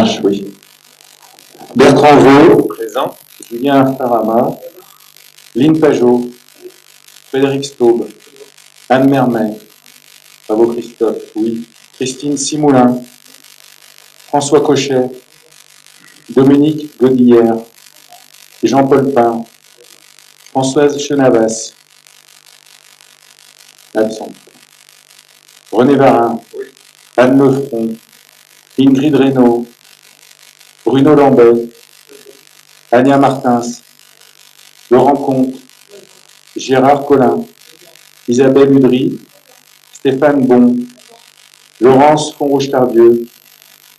marche, oui. Bertrand Vaux, présent. Julien Farama, Lynn Pajot, Frédéric Staub, Anne Mermet, bravo Christophe, oui. Christine Simoulin, François Cochet, Dominique Godillère, Jean-Paul Pain, Françoise Chenavas, absente. René Varin, Anne Lefron, Ingrid Reynaud, Bruno Lambet, Ania Martins, Laurent Comte, Gérard Collin, Isabelle Udry, Stéphane Bon, Laurence Fonrouge-Tardieu,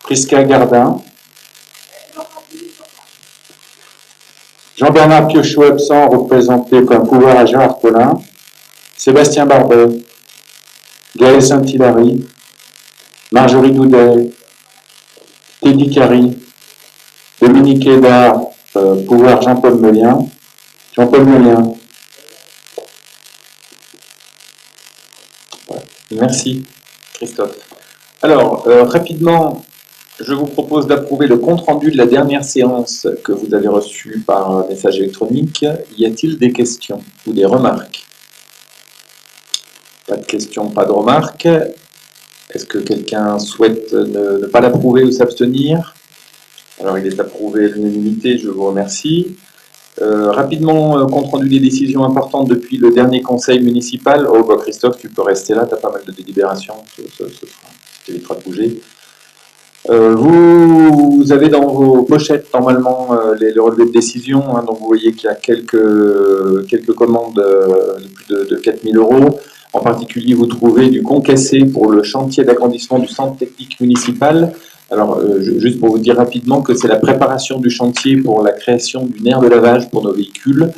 Prisca Gardin, Jean-Bernard Piochot absent, représenté comme pouvoir à Gérard Collin, Sébastien Barbet, Gaël Saint-Hilary, Marjorie Doudet, Teddy Carry, Dominique Hédard, pouvoir Jean-Paul Melien, Jean-Paul Melien. Voilà. Merci, Christophe. Alors, rapidement, je vous propose d'approuver le compte-rendu de la dernière séance que vous avez reçu par message électronique. Y a-t-il des questions ou des remarques? Pas de questions, pas de remarques. Est-ce que quelqu'un souhaite ne pas l'approuver ou s'abstenir? Alors, il est approuvé à l'unanimité, je vous remercie. Rapidement, compte rendu des décisions importantes depuis le dernier conseil municipal. Oh, bah Christophe, tu peux rester là, tu as pas mal de délibérations, ça t'évitera de bouger. Vous avez dans vos pochettes normalement les relevés de décision, hein, donc vous voyez qu'il y a quelques commandes de plus de 4 000 €. En particulier, vous trouvez du concassé pour le chantier d'agrandissement du centre technique municipal. Alors, juste pour vous dire rapidement que c'est la préparation du chantier pour la création d'une aire de lavage pour nos véhicules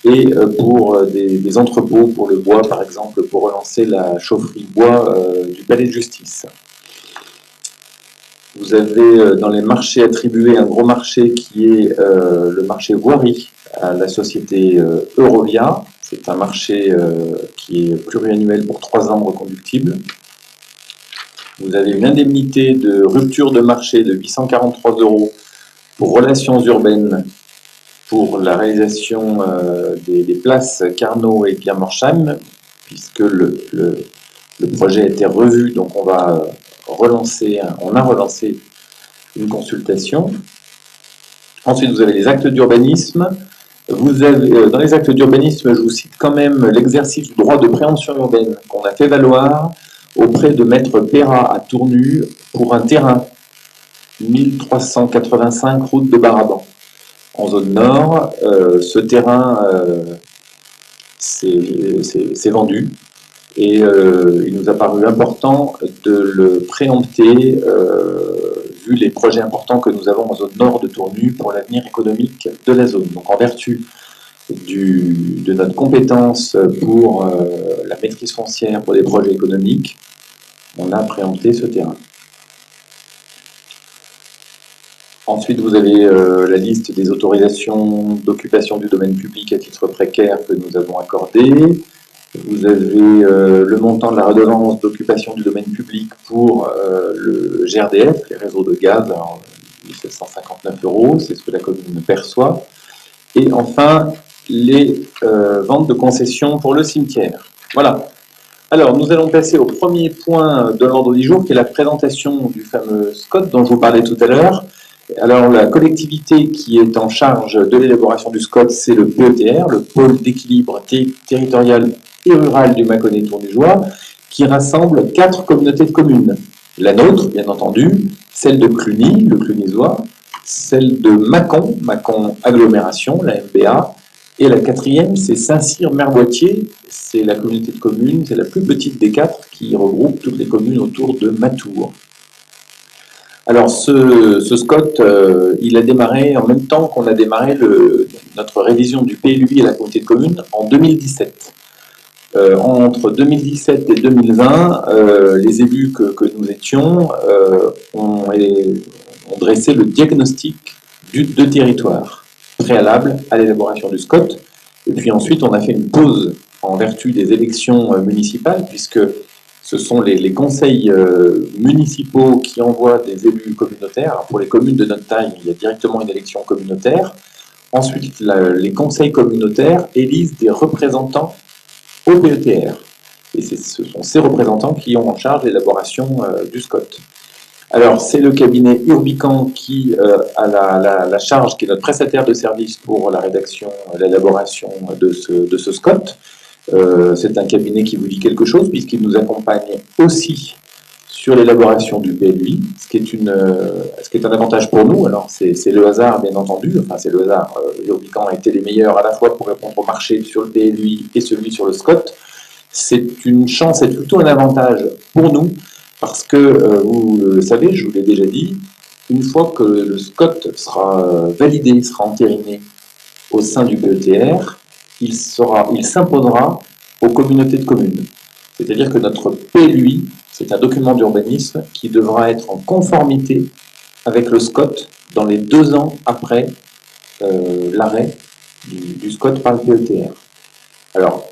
et pour des entrepôts pour le bois, par exemple, pour relancer la chaufferie bois du palais de justice. Vous avez dans les marchés attribués un gros marché qui est le marché voirie à la société Eurovia. C'est un marché qui est pluriannuel pour 3 ans reconductible. Vous avez une indemnité de rupture de marché de 843 € pour relations urbaines pour la réalisation des places Carnot et Pierre Morsheim, puisque le projet a été revu, donc on a relancé une consultation. Ensuite, vous avez les actes d'urbanisme. Vous avez, dans les actes d'urbanisme, je vous cite quand même l'exercice du droit de préemption urbaine qu'on a fait valoir auprès de Maître Perra à Tournu pour un terrain 1385 route de Baraban. En zone nord, ce terrain s'est vendu et il nous a paru important de le préempter vu les projets importants que nous avons en zone nord de Tournu pour l'avenir économique de la zone. Donc en vertu de notre compétence pour la maîtrise foncière pour des projets économiques, on a préempté ce terrain. Ensuite, vous avez la liste des autorisations d'occupation du domaine public à titre précaire que nous avons accordées. Vous avez le montant de la redevance d'occupation du domaine public pour le GRDF, les réseaux de gaz, 1759 €, c'est ce que la commune perçoit. Et enfin, les ventes de concessions pour le cimetière. Voilà. Alors, nous allons passer au premier point de l'ordre du jour, qui est la présentation du fameux SCOT dont je vous parlais tout à l'heure. Alors, la collectivité qui est en charge de l'élaboration du SCOT, c'est le PETR, le pôle d'équilibre territorial et rural du Mâconnais-Tournujois, qui rassemble 4 communautés de communes. La nôtre, bien entendu, celle de Cluny, le Clunisois, celle de Mâcon, Mâcon Agglomération, la MBA, et la 4e, c'est Saint-Cyr-Merboitier, c'est la communauté de communes, c'est la plus petite des 4 qui regroupe toutes les communes autour de Matour. Alors ce SCOT, il a démarré en même temps qu'on a démarré notre révision du PLUI et la communauté de communes en 2017. Entre 2017 et 2020, les élus que nous étions ont dressé le diagnostic de territoire préalable à l'élaboration du SCOT. Et puis ensuite, on a fait une pause en vertu des élections municipales, puisque Ce sont les conseils municipaux qui envoient des élus communautaires. Alors pour les communes de notre taille, il y a directement une élection communautaire. Ensuite, les conseils communautaires élisent des représentants au PETR. Et ce sont ces représentants qui ont en charge l'élaboration du SCOT. Alors, c'est le cabinet Urbican qui a la charge, qui est notre prestataire de service pour la rédaction, l'élaboration de ce SCOT. C'est un cabinet qui vous dit quelque chose, puisqu'il nous accompagne aussi sur l'élaboration du PLUI, ce qui est un avantage pour nous. Alors, c'est le hasard, bien entendu. Enfin, c'est le hasard. Urbican a été les meilleurs à la fois pour répondre au marché sur le PLUI et celui sur le SCOT. C'est une chance, c'est plutôt un avantage pour nous, parce que, vous le savez, je vous l'ai déjà dit, une fois que le SCOT sera validé, sera entériné au sein du PETR, il s'imposera aux communautés de communes. C'est-à-dire que notre PLUI, c'est un document d'urbanisme qui devra être en conformité avec le SCOT dans les 2 ans après l'arrêt du SCOT par le PETR. Alors,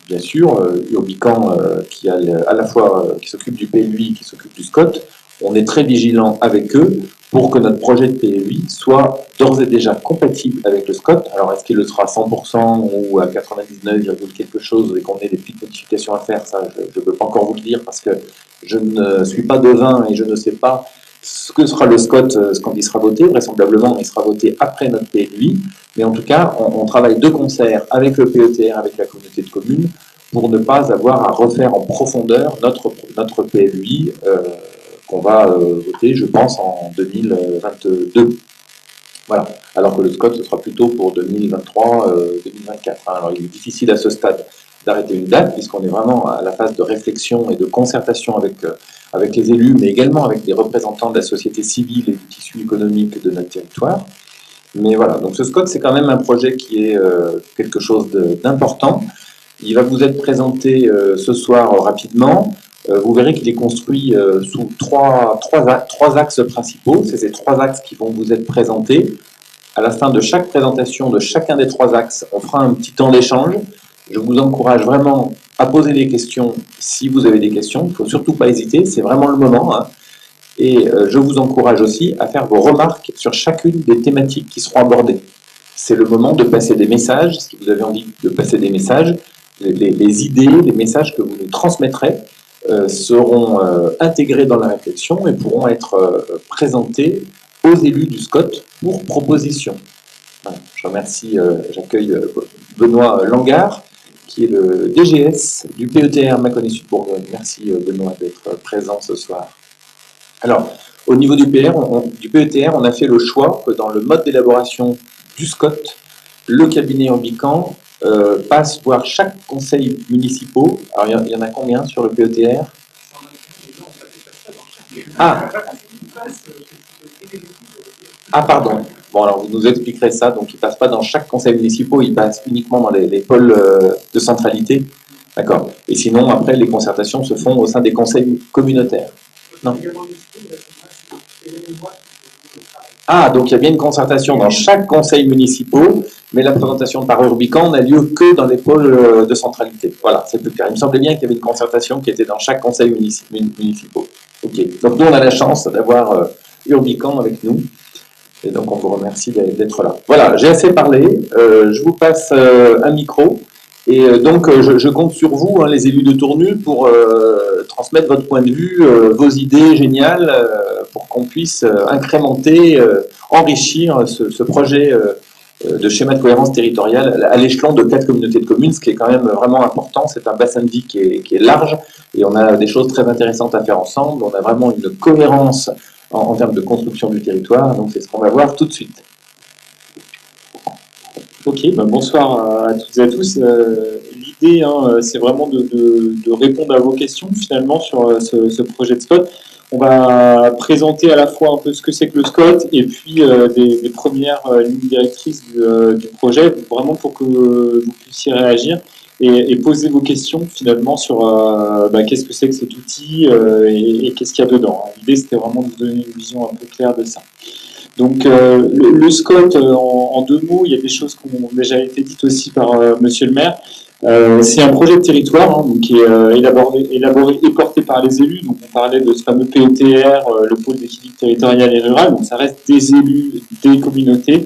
bien sûr, Urbican, qui a à la fois qui s'occupe du PLUI, qui s'occupe du SCOT, on est très vigilant avec eux pour que notre projet de PLUI soit d'ores et déjà compatible avec le SCOT. Alors, est-ce qu'il le sera à 100% ou à 99, quelque chose et qu'on ait des petites modifications à faire? Ça, je ne peux pas encore vous le dire parce que je ne suis pas devin et je ne sais pas ce que sera le SCOT quand il sera voté. Vraisemblablement, il sera voté après notre PLUI. Mais en tout cas, on travaille de concert avec le PETR, avec la communauté de communes, pour ne pas avoir à refaire en profondeur notre PLUI qu'on va voter, je pense, en 2022. Voilà. Alors que le SCOT, ce sera plutôt pour 2023-2024. Alors, il est difficile à ce stade d'arrêter une date, puisqu'on est vraiment à la phase de réflexion et de concertation avec les élus, mais également avec des représentants de la société civile et du tissu économique de notre territoire. Mais voilà, donc ce SCOT, c'est quand même un projet qui est quelque chose d'important. Il va vous être présenté ce soir rapidement. Vous verrez qu'il est construit sous trois axes principaux. C'est ces 3 axes qui vont vous être présentés. À la fin de chaque présentation de chacun des 3 axes, on fera un petit temps d'échange. Je vous encourage vraiment à poser des questions si vous avez des questions. Il ne faut surtout pas hésiter, c'est vraiment le moment. Hein. Et je vous encourage aussi à faire vos remarques sur chacune des thématiques qui seront abordées. C'est le moment de passer des messages, si vous avez envie de passer des messages, les idées, les messages que vous nous transmettrez seront intégrés dans la réflexion et pourront être présentés aux élus du SCOT pour proposition. Voilà, je remercie, j'accueille Benoît Langard, qui est le DGS du PETR Mâconnais Sud Bourgogne. Merci Benoît d'être présent ce soir. Alors, au niveau du PETR, on a fait le choix que dans le mode d'élaboration du SCOT, le cabinet Urbican passe voir chaque conseil municipal. Alors, il y en a combien sur le PETR? Ah, pardon. Bon, alors vous nous expliquerez ça. Donc, il ne passe pas dans chaque conseil municipal, il passe uniquement dans les pôles de centralité. D'accord. Et sinon, après, les concertations se font au sein des conseils communautaires. Non. Ah, donc il y a bien une concertation dans chaque conseil municipal, mais la présentation par Urbican n'a lieu que dans les pôles de centralité. Voilà, c'est plus clair. Il me semblait bien qu'il y avait une concertation qui était dans chaque conseil municipal. Ok, donc nous on a la chance d'avoir Urbican avec nous, et donc on vous remercie d'être là. Voilà, j'ai assez parlé, je vous passe un micro, et donc je compte sur vous, hein, les élus de Tournus, pour transmettre votre point de vue, vos idées géniales, pour qu'on puisse incrémenter, enrichir ce projet de schéma de cohérence territoriale à l'échelon de 4 communautés de communes, ce qui est quand même vraiment important. C'est un bassin de vie qui est large, et on a des choses très intéressantes à faire ensemble. On a vraiment une cohérence en termes de construction du territoire, donc c'est ce qu'on va voir tout de suite. Ok, bonsoir à toutes et à tous. L'idée, c'est vraiment de répondre à vos questions finalement sur ce projet de SCOT. On va présenter à la fois un peu ce que c'est que le SCOT et puis des premières lignes directrices du projet, vraiment pour que vous puissiez réagir et poser vos questions finalement sur qu'est-ce que c'est que cet outil et qu'est-ce qu'il y a dedans. L'idée, c'était vraiment de vous donner une vision un peu claire de ça. Donc le SCOT, en 2 mots, il y a des choses qui ont déjà été dites aussi par Monsieur le maire. C'est un projet de territoire donc, qui est élaboré et porté par les élus. Donc, on parlait de ce fameux PETR, le pôle d'équilibre territorial et rural. Donc, ça reste des élus, des communautés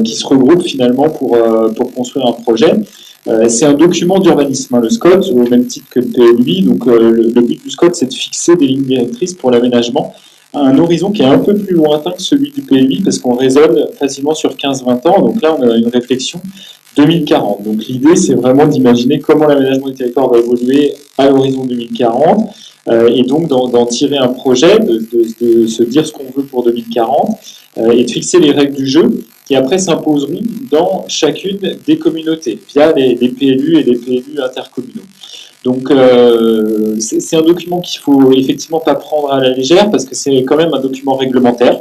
qui se regroupent finalement pour construire un projet. C'est un document d'urbanisme, le SCOT, au même titre que le PLUI. Donc, le but du SCOT, c'est de fixer des lignes directrices pour l'aménagement à un horizon qui est un peu plus lointain que celui du PLUI, parce qu'on raisonne facilement sur 15-20 ans. Donc là, on a une réflexion 2040. Donc l'idée, c'est vraiment d'imaginer comment l'aménagement du territoire va évoluer à l'horizon 2040, et donc d'en tirer un projet, de se dire ce qu'on veut pour 2040, et de fixer les règles du jeu qui après s'imposeront dans chacune des communautés, via les PLU et les PLU intercommunaux. Donc c'est un document qu'il faut effectivement pas prendre à la légère, parce que c'est quand même un document réglementaire,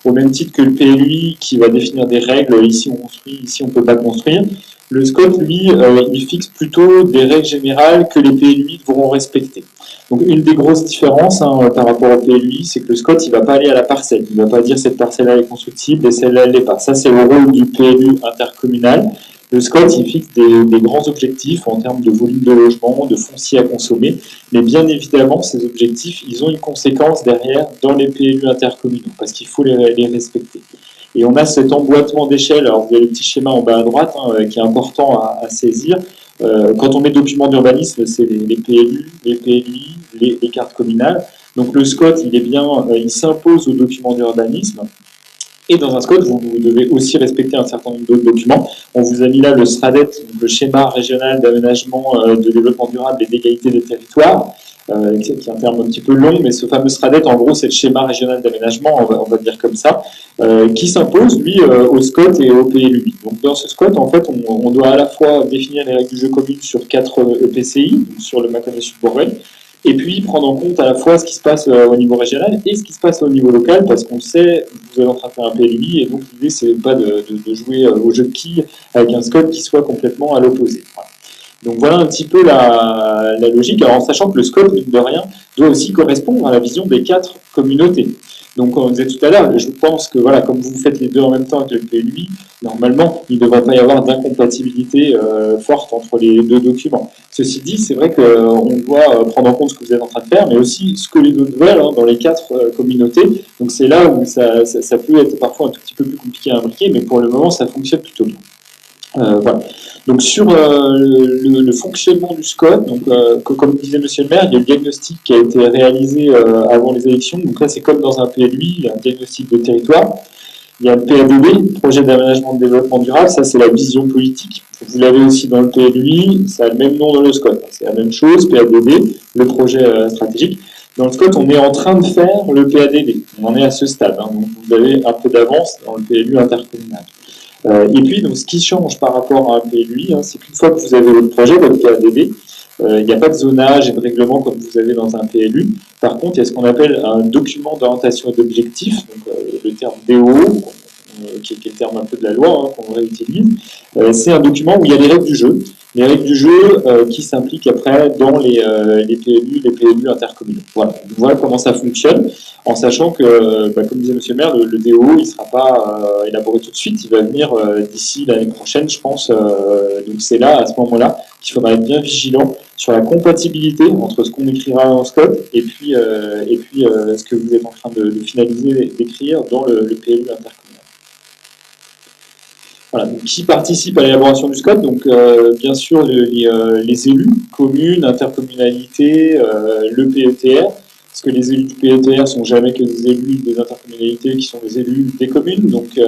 au même titre que le PLUI qui va définir des règles, ici on construit, ici on ne peut pas construire. Le SCOT, lui, il fixe plutôt des règles générales que les PLUI devront respecter. Donc une des grosses différences par rapport au PLUI, c'est que le SCOT, il ne va pas aller à la parcelle. Il ne va pas dire cette parcelle-là est constructible et celle-là, elle l'est pas. Ça, c'est le rôle du PLU intercommunal. Le SCOT, il fixe des grands objectifs en termes de volume de logement, de foncier à consommer, mais bien évidemment, ces objectifs, ils ont une conséquence derrière dans les PLU intercommunaux, parce qu'il faut les respecter. Et on a cet emboîtement d'échelle, alors vous avez le petit schéma en bas à droite, qui est important à saisir. Quand on met document d'urbanisme, c'est les PLU, les PLUI, les cartes communales. Donc le SCOT, il s'impose au document d'urbanisme. Et dans un SCOT, vous devez aussi respecter un certain nombre d'autres documents. On vous a mis là le SRADET, donc le schéma régional d'aménagement, de développement durable et d'égalité des territoires, qui est un terme un petit peu long, mais ce fameux SRADET, en gros, c'est le schéma régional d'aménagement, on va dire comme ça, qui s'impose, lui, au SCOT et au PLUI. Donc dans ce SCOT, en fait, on doit à la fois définir les règles du jeu communes sur 4 EPCI, sur le Mâconnais-Sud-Bourgogne, et puis prendre en compte à la fois ce qui se passe au niveau régional et ce qui se passe au niveau local, parce qu'on sait, vous êtes en train de faire un PLUI, et donc l'idée, c'est pas de jouer au jeu de quilles avec un SCOT qui soit complètement à l'opposé. Voilà. Donc voilà un petit peu la logique, alors en sachant que le SCOT, mine de rien, doit aussi correspondre à la vision des 4 communautés. Donc, comme on disait tout à l'heure, je pense que voilà, comme vous faites les deux en même temps avec le PLUI, normalement, il ne devrait pas y avoir d'incompatibilité forte entre les deux documents. Ceci dit, c'est vrai qu'on doit prendre en compte ce que vous êtes en train de faire, mais aussi ce que les autres veulent dans les 4 communautés. Donc, c'est là où ça peut être parfois un tout petit peu plus compliqué à imbriquer, mais pour le moment, ça fonctionne plutôt bien. Voilà. Donc sur le fonctionnement du SCOT, donc, comme disait Monsieur le maire, il y a le diagnostic qui a été réalisé avant les élections. Donc là, c'est comme dans un PLUI, il y a un diagnostic de territoire. Il y a le PADD, projet d'aménagement de développement durable, ça c'est la vision politique. Vous l'avez aussi dans le PLUI, ça a le même nom dans le SCOT. C'est la même chose, PADD, le projet stratégique. Dans le SCOT, on est en train de faire le PADD. On en est à ce stade. Donc vous avez un peu d'avance dans le PLU intercommunal. Et puis, donc, ce qui change par rapport à un PLUI, c'est qu'une fois que vous avez votre projet, votre PADD, il n'y a pas de zonage et de règlement comme vous avez dans un PLU. Par contre, il y a ce qu'on appelle un document d'orientation et d'objectifs, le terme DO, qui est le terme un peu de la loi qu'on réutilise. C'est un document où il y a les règles du jeu. Les règles du jeu qui s'impliquent après dans les PLU intercommunaux. Voilà comment ça fonctionne, en sachant que, comme disait Monsieur le maire, le DO, il ne sera pas élaboré tout de suite, il va venir d'ici l'année prochaine, je pense. Donc c'est là, à ce moment-là, qu'il faudra être bien vigilant sur la compatibilité entre ce qu'on écrira en SCOT et puis ce que vous êtes en train de finaliser, d'écrire dans le PLU intercommunal. Voilà, donc, qui participe à l'élaboration du SCOT? Donc, bien sûr, les élus, communes, intercommunalités, le PETR, parce que les élus du PETR ne sont jamais que des élus des intercommunalités qui sont des élus des communes. Donc,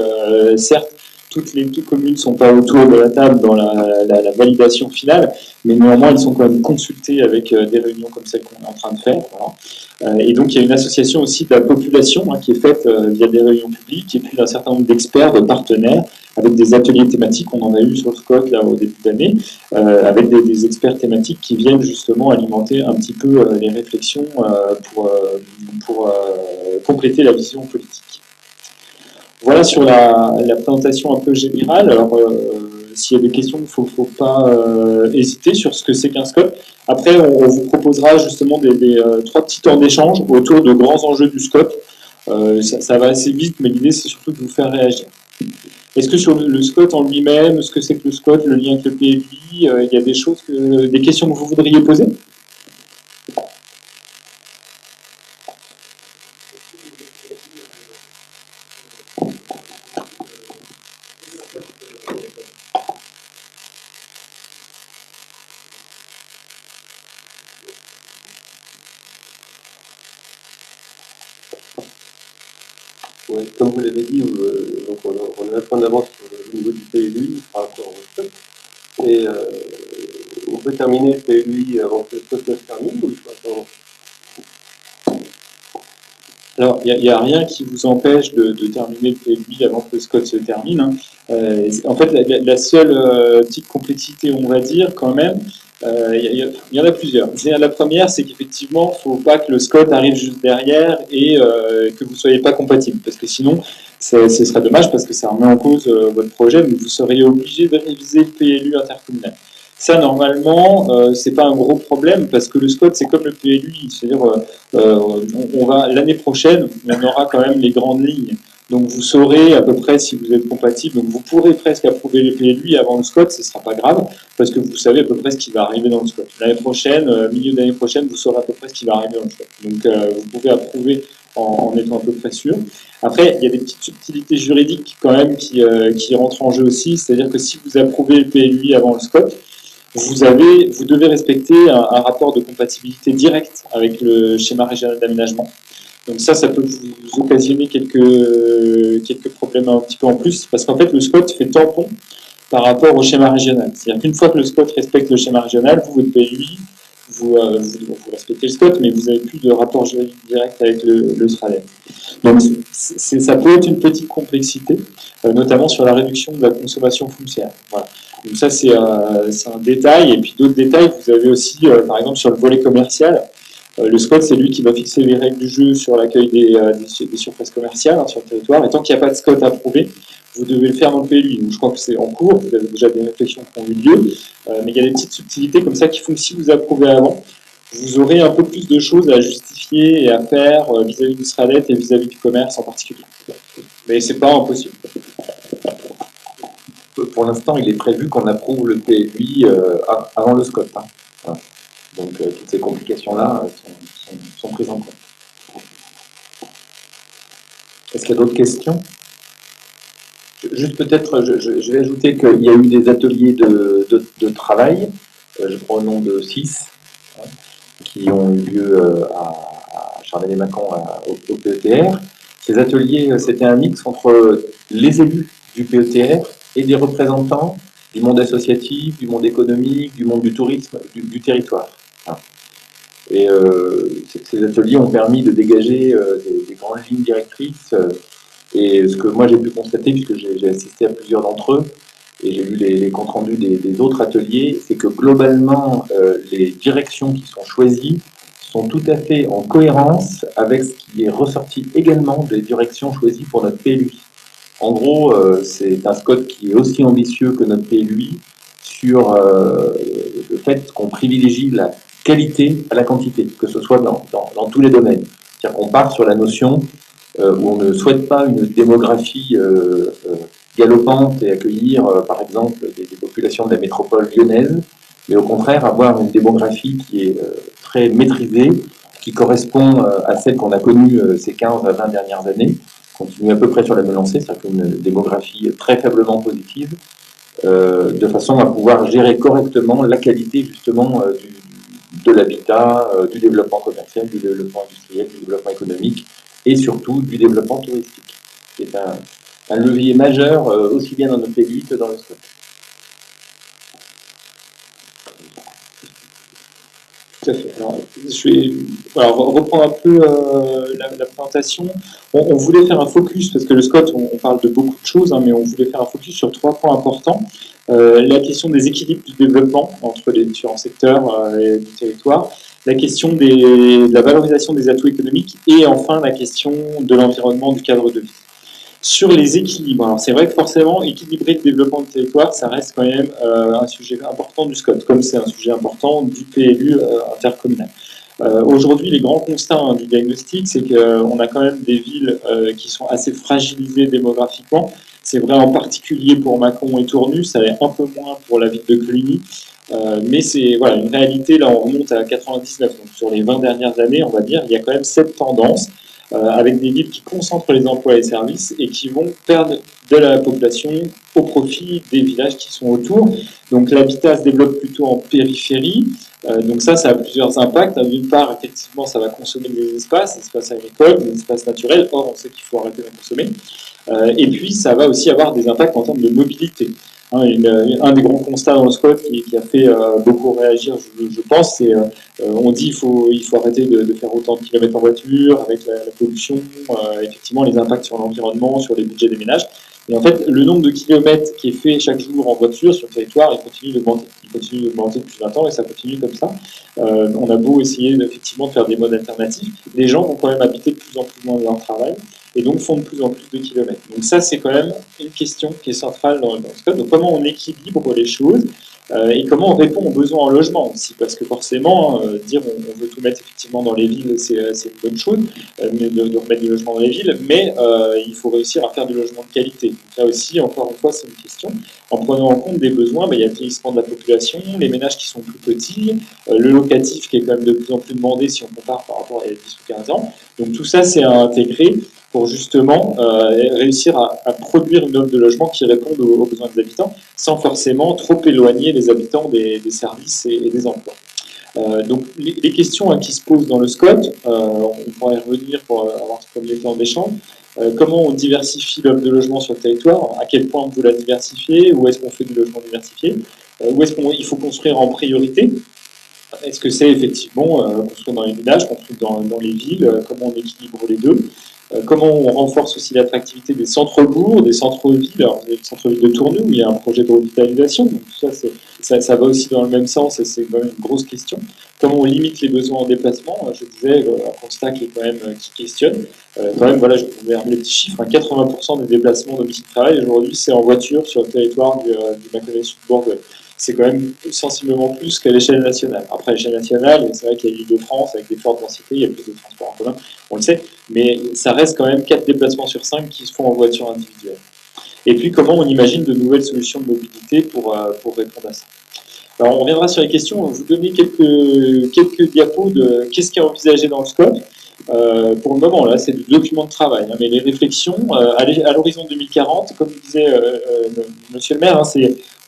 certes, toutes les communes ne sont pas autour de la table dans la validation finale, mais néanmoins, ils sont quand même consultés avec des réunions comme celle qu'on est en train de faire. Voilà. Et donc, il y a une association aussi de la population qui est faite via des réunions publiques, et puis d'un certain nombre d'experts, de partenaires, avec des ateliers thématiques. On en a eu sur le SCOT là, au début d'année, avec des experts thématiques qui viennent justement alimenter un petit peu les réflexions pour compléter la vision politique. Voilà sur la présentation un peu générale. Alors, s'il y a des questions, il ne faut pas hésiter sur ce que c'est qu'un SCOT. Après, on vous proposera justement des 3 petits temps d'échange autour de grands enjeux du SCOT. Ça va assez vite, mais l'idée, c'est surtout de vous faire réagir. Est-ce que sur le SCOT en lui-même, ce que c'est que le SCOT, le lien avec le PLUI, il y a des choses, des questions que vous voudriez poser? Ouais, comme vous l'avez dit, donc on a un point d'avance sur le niveau du PLUI par rapport au SCOT. Et on peut terminer le PLUI avant que le SCOT ne se termine ou il faut attendre? Alors, il n'y a rien qui vous empêche de terminer le PLUI avant que le SCOT se termine, hein. En fait, la seule petite complexité, on va dire, quand même, il y en a plusieurs. La première, c'est qu'effectivement, il ne faut pas que le SCOT arrive juste derrière et que vous ne soyez pas compatible, parce que sinon, ce serait dommage parce que ça remet en cause votre projet, mais vous seriez obligé de réviser le PLU intercommunal. Ça, normalement, c'est pas un gros problème parce que le SCOT, c'est comme le PLUI, c'est-à-dire on va l'année prochaine, on aura quand même les grandes lignes. Donc vous saurez à peu près si vous êtes compatible. Donc vous pourrez presque approuver le PLUI avant le SCOT, ce ne sera pas grave parce que vous savez à peu près ce qui va arriver dans le SCOT. L'année prochaine, milieu d'année prochaine, vous saurez à peu près ce qui va arriver dans le SCOT. Donc vous pouvez approuver en étant à peu près sûr. Après, il y a des petites subtilités juridiques quand même qui rentrent en jeu aussi. C'est-à-dire que si vous approuvez le PLUI avant le SCOT, vous devez respecter un rapport de compatibilité direct avec le schéma régional d'aménagement. Donc ça peut vous occasionner quelques problèmes un petit peu en plus, parce qu'en fait, le SCOT fait tampon par rapport au schéma régional. C'est-à-dire qu'une fois que le SCOT respecte le schéma régional, vous, votre PLUI, vous respectez le SCOT, mais vous n'avez plus de rapport juridique direct avec le SRADEM. Donc ça peut être une petite complexité, notamment sur la réduction de la consommation foncière. Voilà. Donc ça, c'est un détail. Et puis d'autres détails, vous avez aussi, par exemple, sur le volet commercial, le SCOT, c'est lui qui va fixer les règles du jeu sur l'accueil des surfaces commerciales sur le territoire. Et tant qu'il n'y a pas de SCOT approuvé, vous devez le faire dans le PLUI. Donc je crois que c'est en cours, vous avez déjà des réflexions qui ont eu lieu, mais il y a des petites subtilités comme ça qui font que si vous approuvez avant, vous aurez un peu plus de choses à justifier et à faire vis-à-vis du SRADET et vis-à-vis du commerce en particulier. Mais c'est pas impossible. Pour l'instant, il est prévu qu'on approuve le PLUI avant le SCOT. Hein. Voilà. Donc toutes ces complications-là sont prises en compte. Est-ce qu'il y a d'autres questions? Juste peut-être, je vais ajouter qu'il y a eu des ateliers de travail, je prends au nom de 6, hein, qui ont eu lieu à Chardonnay-Mâcon au PETR. Ces ateliers, c'était un mix entre les élus du PETR et des représentants du monde associatif, du monde économique, du monde du tourisme, du territoire. Hein. Et ces ateliers ont permis de dégager des grandes lignes directrices. Et ce que moi j'ai pu constater, puisque j'ai assisté à plusieurs d'entre eux, et j'ai lu les comptes rendus des autres ateliers, c'est que globalement, les directions qui sont choisies sont tout à fait en cohérence avec ce qui est ressorti également des directions choisies pour notre PLUI. En gros, c'est un SCOT qui est aussi ambitieux que notre PLUI sur le fait qu'on privilégie la qualité à la quantité, que ce soit dans tous les domaines. C'est-à-dire qu'on part sur la notion où on ne souhaite pas une démographie galopante et accueillir, par exemple, des populations de la métropole lyonnaise, mais au contraire avoir une démographie qui est très maîtrisée, qui correspond à celle qu'on a connue ces 15 à 20 dernières années, continue à peu près sur la même lancée, c'est-à-dire qu'une démographie très faiblement positive, de façon à pouvoir gérer correctement la qualité justement de l'habitat, du développement commercial, du développement industriel, du développement économique, et surtout du développement touristique, qui est un levier majeur aussi bien dans notre pays que dans le SCOT. Tout à fait. Alors, je vais reprendre un peu la présentation. On voulait faire un focus, parce que le SCOT, on parle de beaucoup de choses, hein, mais on voulait faire un focus sur 3 points importants. La question des équilibres du développement entre les différents secteurs et du territoire, la question de la valorisation des atouts économiques et enfin la question de l'environnement, du cadre de vie. Sur les équilibres, alors c'est vrai que forcément, équilibrer le développement du territoire, ça reste quand même un sujet important du SCOT, comme c'est un sujet important du PLU intercommunal. Aujourd'hui, les grands constats du diagnostic, c'est qu'on a quand même des villes qui sont assez fragilisées démographiquement, C'est vrai en particulier pour Mâcon et Tournu, ça l'est un peu moins pour la ville de Cluny. Mais c'est voilà, une réalité, là on remonte à 99, donc sur les 20 dernières années, on va dire, il y a quand même cette tendance avec des villes qui concentrent les emplois et services et qui vont perdre de la population au profit des villages qui sont autour. Donc l'habitat se développe plutôt en périphérie. Donc ça a plusieurs impacts. D'une part, effectivement, ça va consommer des espaces à une école, des espaces naturels. Or, on sait qu'il faut arrêter d'en consommer. Et puis, ça va aussi avoir des impacts en termes de mobilité. Un des grands constats dans le SCOT qui a fait beaucoup réagir, je pense, c'est on dit il faut arrêter de faire autant de kilomètres en voiture, avec la pollution, effectivement les impacts sur l'environnement, sur les budgets des ménages. Et en fait, le nombre de kilomètres qui est fait chaque jour en voiture sur le territoire, il continue d'augmenter. Il continue d'augmenter depuis 20 ans et ça continue comme ça. On a beau essayer effectivement de faire des modes alternatifs, les gens vont quand même habiter de plus en plus loin de leur travail et donc font de plus en plus de kilomètres. Donc ça, c'est quand même une question qui est centrale dans le SCOT. Donc comment on équilibre les choses et comment on répond aux besoins en logement aussi, parce que forcément, dire on veut tout mettre effectivement dans les villes, c'est une bonne chose, de remettre du logement dans les villes, mais il faut réussir à faire du logement de qualité. Donc là aussi, encore une fois, c'est une question. En prenant en compte des besoins, il y a le vieillissement de la population, les ménages qui sont plus petits, le locatif qui est quand même de plus en plus demandé si on compare par rapport à il y a 10 ou 15 ans. Donc tout ça, c'est à intégrer pour justement réussir à produire une offre de logement qui réponde aux besoins des habitants, sans forcément trop éloigner les habitants des services et des emplois. Donc les questions qui se posent dans le SCOT, on pourra y revenir pour avoir ce premier temps d'échange. Comment on diversifie l'offre de logement sur le territoire? À quel point on peut la diversifier? Où est-ce qu'on fait du logement diversifié? Où est-ce qu'il faut construire en priorité? Est-ce que c'est effectivement construire dans les villages, construire dans les villes? Comment on équilibre les deux? Comment on renforce aussi l'attractivité des centres-bourgs, des centres-villes? Alors, le centre-ville de Tournu, où il y a un projet de revitalisation, donc tout ça, ça va aussi dans le même sens et c'est quand même une grosse question. Comment on limite les besoins en déplacement? Je disais, un constat qui est quand même qui questionne. Quand même, voilà, je vous mets les petits chiffres, 80% des déplacements domicile-travail aujourd'hui, c'est en voiture sur le territoire du Mâconnais-Sud-Bourgogne. C'est quand même sensiblement plus qu'à l'échelle nationale. Après, à l'échelle nationale, c'est vrai qu'il y a l'Île-de-France avec des fortes densités, il y a plus de transports en commun, on le sait, mais ça reste quand même 4 déplacements sur 5 qui se font en voiture individuelle. Et puis, comment on imagine de nouvelles solutions de mobilité pour répondre à ça? Alors, on reviendra sur les questions. Je vais vous donner quelques diapos de qu'est-ce qui est envisagé dans le SCOT. Pour le moment, là, c'est du document de travail, mais les réflexions, à l'horizon 2040, comme disait monsieur le maire,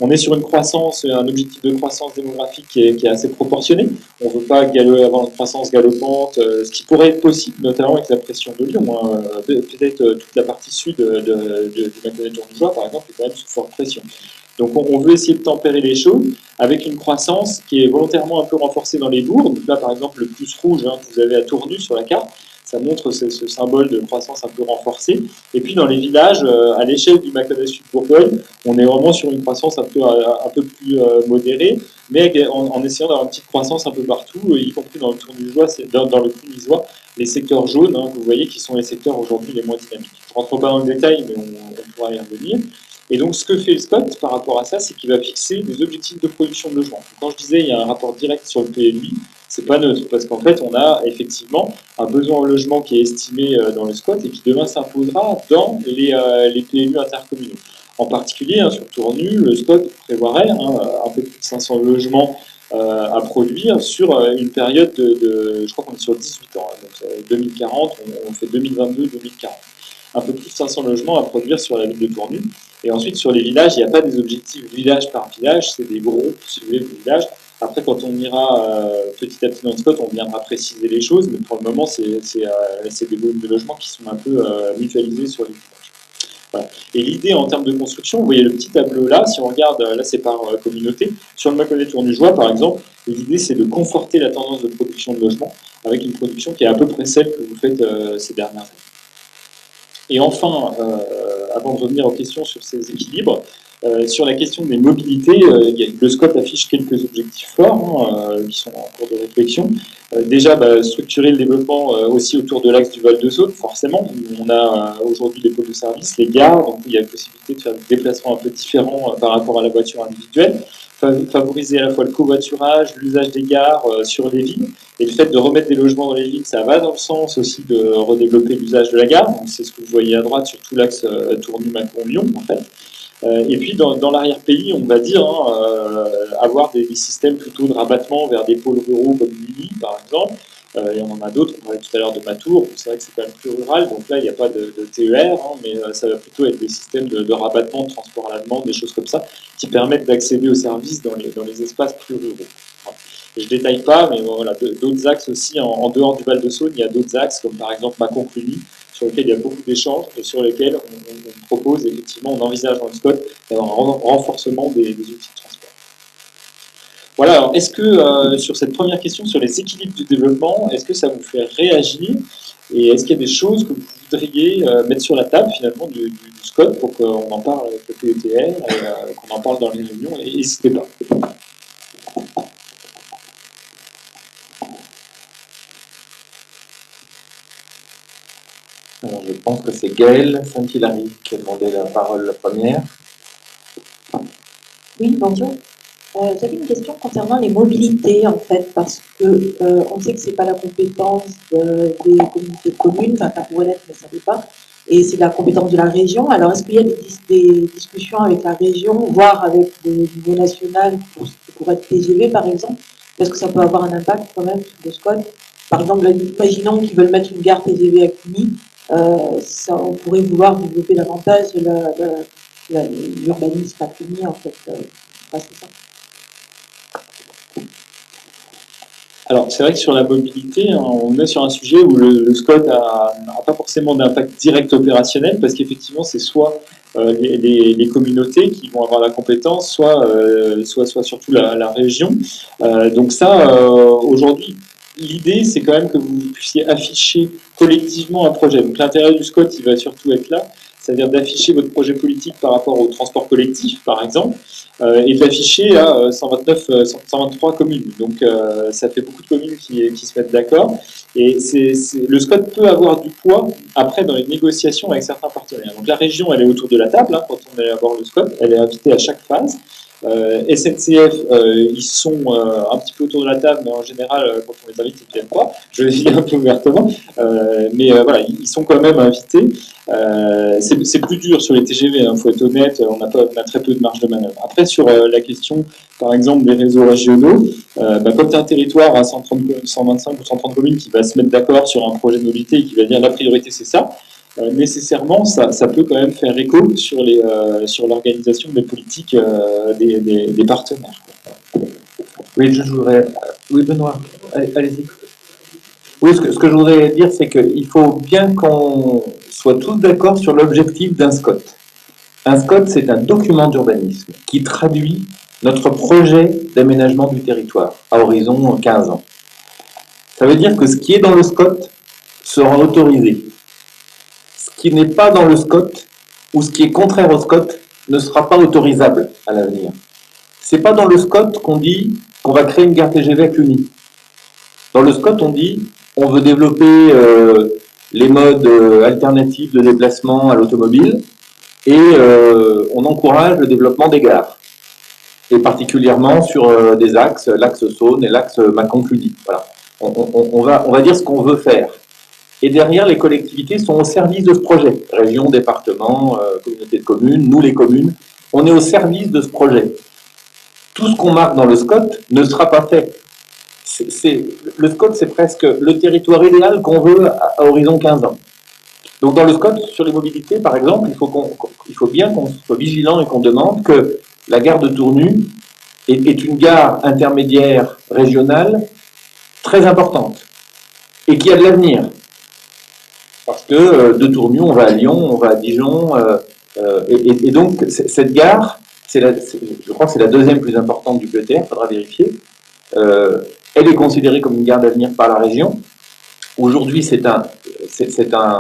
on est sur une croissance, un objectif de croissance démographique qui est assez proportionné. On ne veut pas avoir une croissance galopante, ce qui pourrait être possible, notamment avec la pression de Lyon. Peut-être toute la partie sud du Mâconnais-Tournusois, par exemple, est quand même sous forte pression. Donc on veut essayer de tempérer les choses avec une croissance qui est volontairement un peu renforcée dans les bourgs. Donc là, par exemple, le plus rouge que vous avez à Tournu sur la carte, ça montre ce symbole de croissance un peu renforcée. Et puis dans les villages, à l'échelle du Mâconnais-Sud-Bourgogne, on est vraiment sur une croissance un peu plus modérée, mais en essayant d'avoir une petite croissance un peu partout, y compris dans le Tournusois, dans le Clunisois, les secteurs jaunes, que vous voyez, qui sont les secteurs aujourd'hui les moins dynamiques. Je ne rentre pas dans le détail, mais on pourra y revenir. Et donc, ce que fait le SCOT par rapport à ça, c'est qu'il va fixer des objectifs de production de logement. Quand je disais il y a un rapport direct sur le PLUI, c'est pas neutre, parce qu'en fait, on a effectivement un besoin en logement qui est estimé dans le SCOT et qui demain s'imposera dans les PLU intercommunaux. En particulier, sur Tournu, le SCOT prévoirait un peu plus de 500 logements à produire sur une période je crois qu'on est sur 18 ans, donc 2040, on fait 2022-2040. Un peu plus de 500 logements à produire sur la ville de Tournu. Et ensuite, sur les villages, il n'y a pas des objectifs village par village, c'est des groupes, si vous voulez, de villages. Après, quand on ira petit à petit dans le SCOT, on viendra préciser les choses, mais pour le moment, c'est des volumes de logements qui sont un peu mutualisés sur les villages. Voilà. Et l'idée en termes de construction, vous voyez le petit tableau là, si on regarde, là c'est par communauté. Sur le Mâconnais-Tournusois, par exemple, l'idée c'est de conforter la tendance de production de logements avec une production qui est à peu près celle que vous faites ces dernières années. Et enfin, avant de revenir aux questions sur ces équilibres, sur la question des mobilités, le SCOT affiche quelques objectifs forts qui sont en cours de réflexion. Déjà, structurer le développement aussi autour de l'axe du Val-de-Saône, forcément. On a aujourd'hui des pôles de service, les gares, donc il y a la possibilité de faire des déplacements un peu différents par rapport à la voiture individuelle. favoriser à la fois le covoiturage, l'usage des gares sur les villes, et le fait de remettre des logements dans les villes, ça va dans le sens aussi de redévelopper l'usage de la gare. C'est ce que vous voyez à droite sur tout l'axe Tournu-Mâcon-Lyon, en fait. Et puis dans l'arrière-pays, on va dire, avoir des systèmes plutôt de rabattement vers des pôles ruraux comme Luni, par exemple. Et on en a d'autres, on parlait tout à l'heure de Matour, c'est vrai que c'est quand même plus rural, donc là il n'y a pas de TER, mais ça va plutôt être des systèmes de rabattement, de transport à la demande, des choses comme ça, qui permettent d'accéder aux services dans les espaces plus ruraux. Voilà. Je ne détaille pas, mais voilà, d'autres axes aussi, en dehors du Val-de-Saône, il y a d'autres axes, comme par exemple Mâcon-Cluny, sur lesquels il y a beaucoup d'échanges et sur lesquels on propose effectivement, on envisage dans le SCOT d'avoir un renforcement des outils de transport. Voilà, alors est-ce que sur cette première question sur les équilibres du développement, est-ce que ça vous fait réagir et est-ce qu'il y a des choses que vous voudriez mettre sur la table finalement du SCOT pour qu'on en parle avec le PETR et qu'on en parle dans les réunions, et n'hésitez pas. Alors, je pense que c'est Gaëlle Saint-Hilary qui a demandé la parole la première. Oui, bonjour. J'avais une question concernant les mobilités, en fait, parce que on sait que c'est pas la compétence des communautés de communes, enfin, ça pourrait l'être, mais ça ne l'est pas, et c'est la compétence de la région. Alors, est-ce qu'il y a des discussions avec la région, voire avec le niveau national, pour être TGV, par exemple? Parce que ça peut avoir un impact quand même sur le SCOT. Par exemple, imaginons qu'ils veulent mettre une gare TGV à Cluny, on pourrait vouloir développer davantage l'urbanisme à Cluny, en fait. C'est ça. Alors, c'est vrai que sur la mobilité, on est sur un sujet où le SCOT n'a pas forcément d'impact direct opérationnel, parce qu'effectivement, c'est soit les communautés qui vont avoir la compétence, soit surtout la région. Donc ça, aujourd'hui, l'idée, c'est quand même que vous puissiez afficher collectivement un projet. Donc l'intérêt du SCOT, il va surtout être là, c'est-à-dire d'afficher votre projet politique par rapport au transport collectif, par exemple, et de l'afficher à 123 communes. Donc ça fait beaucoup de communes qui se mettent d'accord. Et le SCOT peut avoir du poids après dans les négociations avec certains partenaires. Donc la région, elle est autour de la table, quand on est à bord le SCOT, elle est invitée à chaque phase. SNCF, ils sont un petit peu autour de la table, mais en général, quand on les invite, ils ne viennent pas. Je le dis un peu ouvertement. Mais voilà, ils sont quand même invités. C'est plus dur sur les TGV, il faut être honnête, on a très peu de marge de manœuvre. Après, sur la question, par exemple, des réseaux régionaux, quand tu as un territoire à 125 ou 130 communes qui va se mettre d'accord sur un projet de mobilité et qui va dire la priorité c'est ça, nécessairement, ça peut quand même faire écho sur l'organisation des politiques des partenaires. Oui, je voudrais... Oui, Benoît, allez-y. Oui, ce que je voudrais dire, c'est qu'il faut bien qu'on soit tous d'accord sur l'objectif d'un SCOT. Un SCOT, c'est un document d'urbanisme qui traduit notre projet d'aménagement du territoire à horizon 15 ans. Ça veut dire que ce qui est dans le SCOT sera autorisé. Ce qui n'est pas dans le SCOT ou ce qui est contraire au SCOT ne sera pas autorisable à l'avenir. C'est pas dans le SCOT qu'on dit qu'on va créer une gare TGV à Cluny. Dans le SCOT, on dit on veut développer les modes alternatifs de déplacement à l'automobile et on encourage le développement des gares, et particulièrement sur des axes, l'axe Saône et l'axe Mâcon-Cluny. Voilà. On va dire ce qu'on veut faire. Et derrière, les collectivités sont au service de ce projet. Région, département, communauté de communes, nous les communes, on est au service de ce projet. Tout ce qu'on marque dans le SCOT ne sera pas fait. Le SCOT, c'est presque le territoire idéal qu'on veut à horizon 15 ans. Donc dans le SCOT, sur les mobilités, par exemple, il faut bien qu'on soit vigilant et qu'on demande que la gare de Tournu est une gare intermédiaire régionale très importante et qui a de l'avenir. Parce que de Tournu, on va à Lyon, on va à Dijon, et donc cette gare, je crois que c'est la deuxième plus importante du PETR, il faudra vérifier. Elle est considérée comme une gare d'avenir par la région. Aujourd'hui, c'est un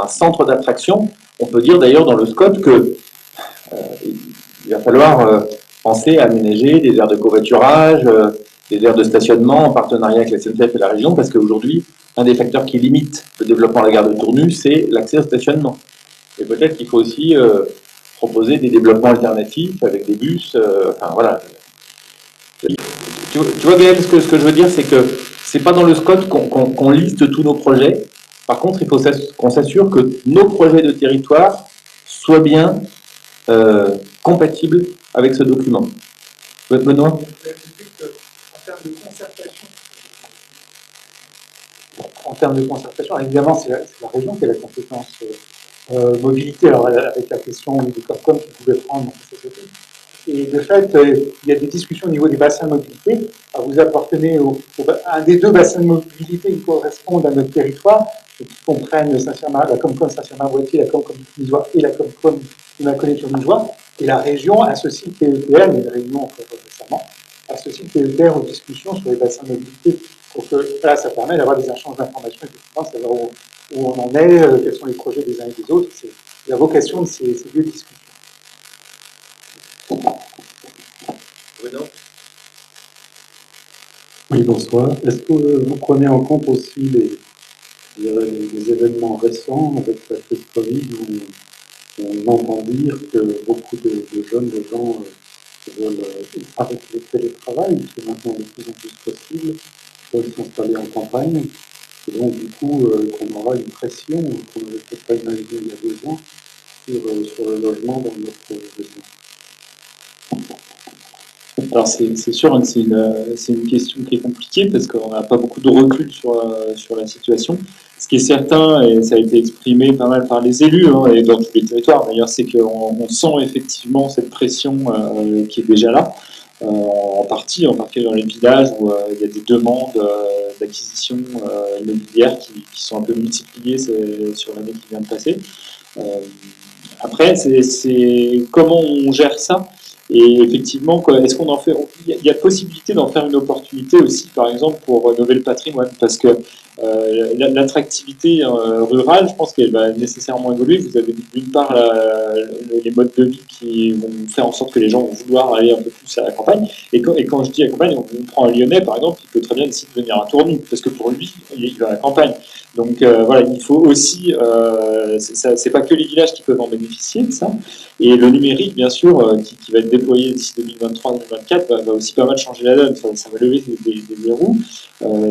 centre d'attraction. On peut dire d'ailleurs dans le SCOT qu'il va falloir penser à aménager des aires de covoiturage, des aires de stationnement en partenariat avec la SNCF et la région, parce qu'aujourd'hui, un des facteurs qui limite le développement de la gare de Tournu, c'est l'accès au stationnement. Et peut-être qu'il faut aussi proposer des développements alternatifs avec des bus. Enfin voilà. Tu vois, Gaël, ce que je veux dire, c'est que c'est pas dans le SCOT qu'on liste tous nos projets. Par contre, il faut qu'on s'assure que nos projets de territoire soient bien compatibles avec ce document. Benoît ? En termes de concertation, évidemment, c'est la région qui a la compétence mobilité, alors avec la question du COPCOM qui pouvait prendre dans la société. Et de fait, il y a des discussions au niveau des bassins de mobilité. Alors vous appartenez à un des deux bassins de mobilité qui correspondent à notre territoire, qui comprennent la Comcom Saint-Germain-Boîtier, la Comcom du Clunisois et la Comcom du Mâconnais-Clunisois. Et la région associe le PETR, il y a une réunion encore récemment, associe le PETR aux discussions sur les bassins de mobilité. Donc là, ça permet d'avoir des échanges d'informations, effectivement, savoir où on en est, quels sont les projets des uns et des autres. C'est la vocation de ces lieux de discussion. Oui, bonsoir. Est-ce que vous prenez en compte aussi les événements récents avec la crise Covid où on entend dire que beaucoup de jeunes gens veulent arrêter le télétravail, qui est maintenant de plus en plus possible, veulent s'installer en campagne, et donc du coup qu'on aura une pression qu'on n'avait peut-être pas imaginé il y a 2 ans sur le logement dans notre région. Alors c'est sûr que c'est une question qui est compliquée parce qu'on n'a pas beaucoup de recul sur la situation. Ce qui est certain, et ça a été exprimé pas mal par les élus et dans tous les territoires d'ailleurs, c'est qu'on sent effectivement cette pression qui est déjà là, en particulier dans les villages où il y a des demandes d'acquisition immobilière qui sont un peu multipliées sur l'année qui vient de passer. Après, c'est comment on gère ça. Et effectivement, est-ce qu'on en fait... Il y a possibilité d'en faire une opportunité aussi, par exemple, pour rénover le patrimoine, parce que l'attractivité rurale, je pense qu'elle va nécessairement évoluer. Vous avez d'une part les modes de vie qui vont faire en sorte que les gens vont vouloir aller un peu plus à la campagne. Et quand je dis à la campagne, on prend un Lyonnais, par exemple, il peut très bien décider de venir à Tourny, parce que pour lui, il va à la campagne. Donc voilà, il faut aussi... c'est pas que les villages qui peuvent en bénéficier de ça. Et le numérique, bien sûr, qui va être déployé d'ici 2023-2024, va aussi pas mal changer la donne. Ça va lever des verrous.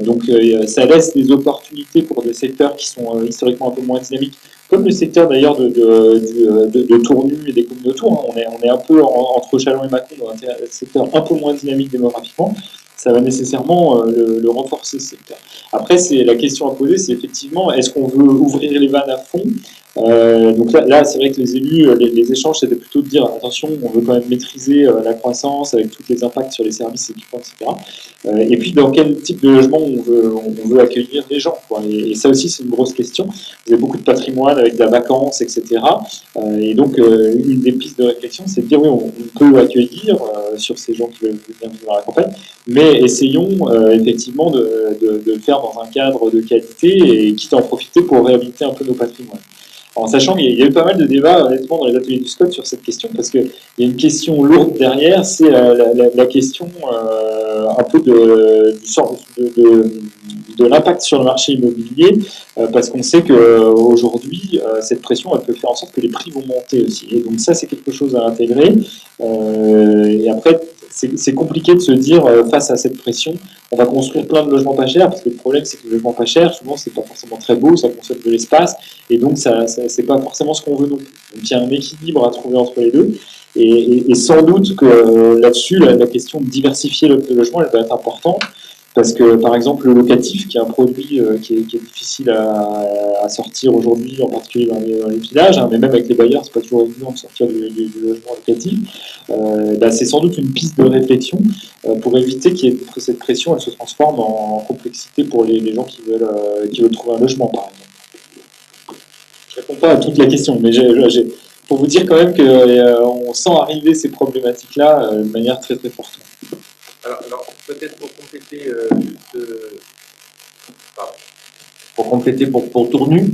Donc ça laisse des opportunités pour des secteurs qui sont historiquement un peu moins dynamiques, comme le secteur d'ailleurs de Tournu et des communes autour. On est un peu entre Châlons et Mâcon dans un secteur un peu moins dynamique démographiquement. Ça va nécessairement le renforcer, ce secteur. Après, la question à poser, c'est effectivement, est-ce qu'on veut ouvrir les vannes à fond ? Donc là c'est vrai que les élus, les échanges, c'était plutôt de dire attention, on veut quand même maîtriser la croissance avec tous les impacts sur les services, équipements, etc. Et puis dans quel type de logement on veut accueillir les gens, quoi. Et ça aussi c'est une grosse question. Vous avez beaucoup de patrimoine avec de la vacance, etc. Et donc une des pistes de réflexion, c'est de dire oui, on peut accueillir sur ces gens qui veulent venir vivre à la campagne, mais essayons effectivement de le faire dans un cadre de qualité et quitte à en profiter pour réhabiliter un peu nos patrimoines. En sachant qu'il y a eu pas mal de débats, honnêtement, dans les ateliers du SCOT sur cette question, parce qu'il y a une question lourde derrière, c'est la question un peu de l'impact sur le marché immobilier, parce qu'on sait qu'aujourd'hui, cette pression, elle peut faire en sorte que les prix vont monter aussi. Et donc ça, c'est quelque chose à intégrer. Et après, c'est compliqué de se dire, face à cette pression, on va construire plein de logements pas chers, parce que le problème, c'est que le logement pas cher, souvent, c'est pas forcément très beau, ça consomme de l'espace, et donc ça c'est pas forcément ce qu'on veut non plus. Donc il y a un équilibre à trouver entre les deux, et sans doute que là-dessus, la question de diversifier le logement, elle va être importante, parce que, par exemple, le locatif, qui est un produit qui est difficile à sortir aujourd'hui, en particulier dans les villages, mais même avec les bailleurs, c'est pas toujours évident de sortir du logement locatif, c'est sans doute une piste de réflexion pour éviter que cette pression elle se transforme en complexité pour les gens qui veulent trouver un logement, par exemple. Je ne réponds pas à toute la question, mais pour vous dire quand même qu'on sent arriver ces problématiques-là de manière très très forte. Alors peut-être pour compléter pour Tournu,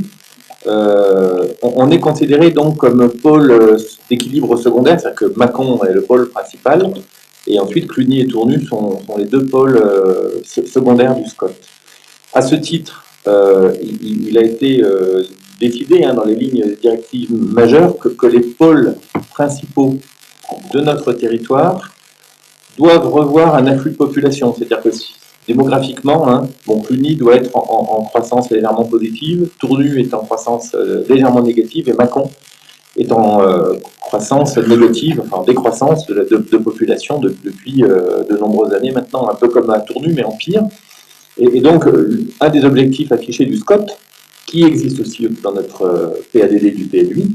on est considéré donc comme pôle d'équilibre secondaire, c'est-à-dire que Mâcon est le pôle principal, et ensuite Cluny et Tournu sont les deux pôles secondaires du SCOT. À ce titre, il a été décidé dans les lignes directives majeures que les pôles principaux de notre territoire doivent revoir un afflux de population. C'est-à-dire que démographiquement, hein, Cluny doit être en croissance légèrement positive, Tournu est en croissance légèrement négative et Mâcon est en croissance négative, enfin décroissance de population depuis de nombreuses années maintenant, un peu comme à Tournu, mais en pire. Et donc, un des objectifs affichés du SCOT, qui existe aussi dans notre PADD du PLUI,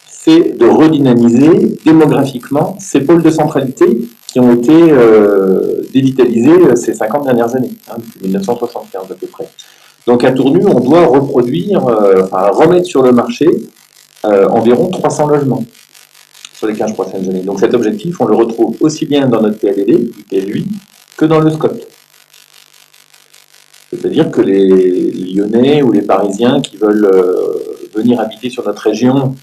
c'est de redynamiser démographiquement ces pôles de centralité qui ont été dévitalisés ces 50 dernières années, hein, depuis 1975 à peu près. Donc à Tournu, on doit reproduire, remettre sur le marché environ 300 logements sur les 15 prochaines années. Donc cet objectif, on le retrouve aussi bien dans notre PADD, du PLUI, que dans le SCOT. C'est-à-dire que les Lyonnais ou les Parisiens qui veulent venir habiter sur notre région,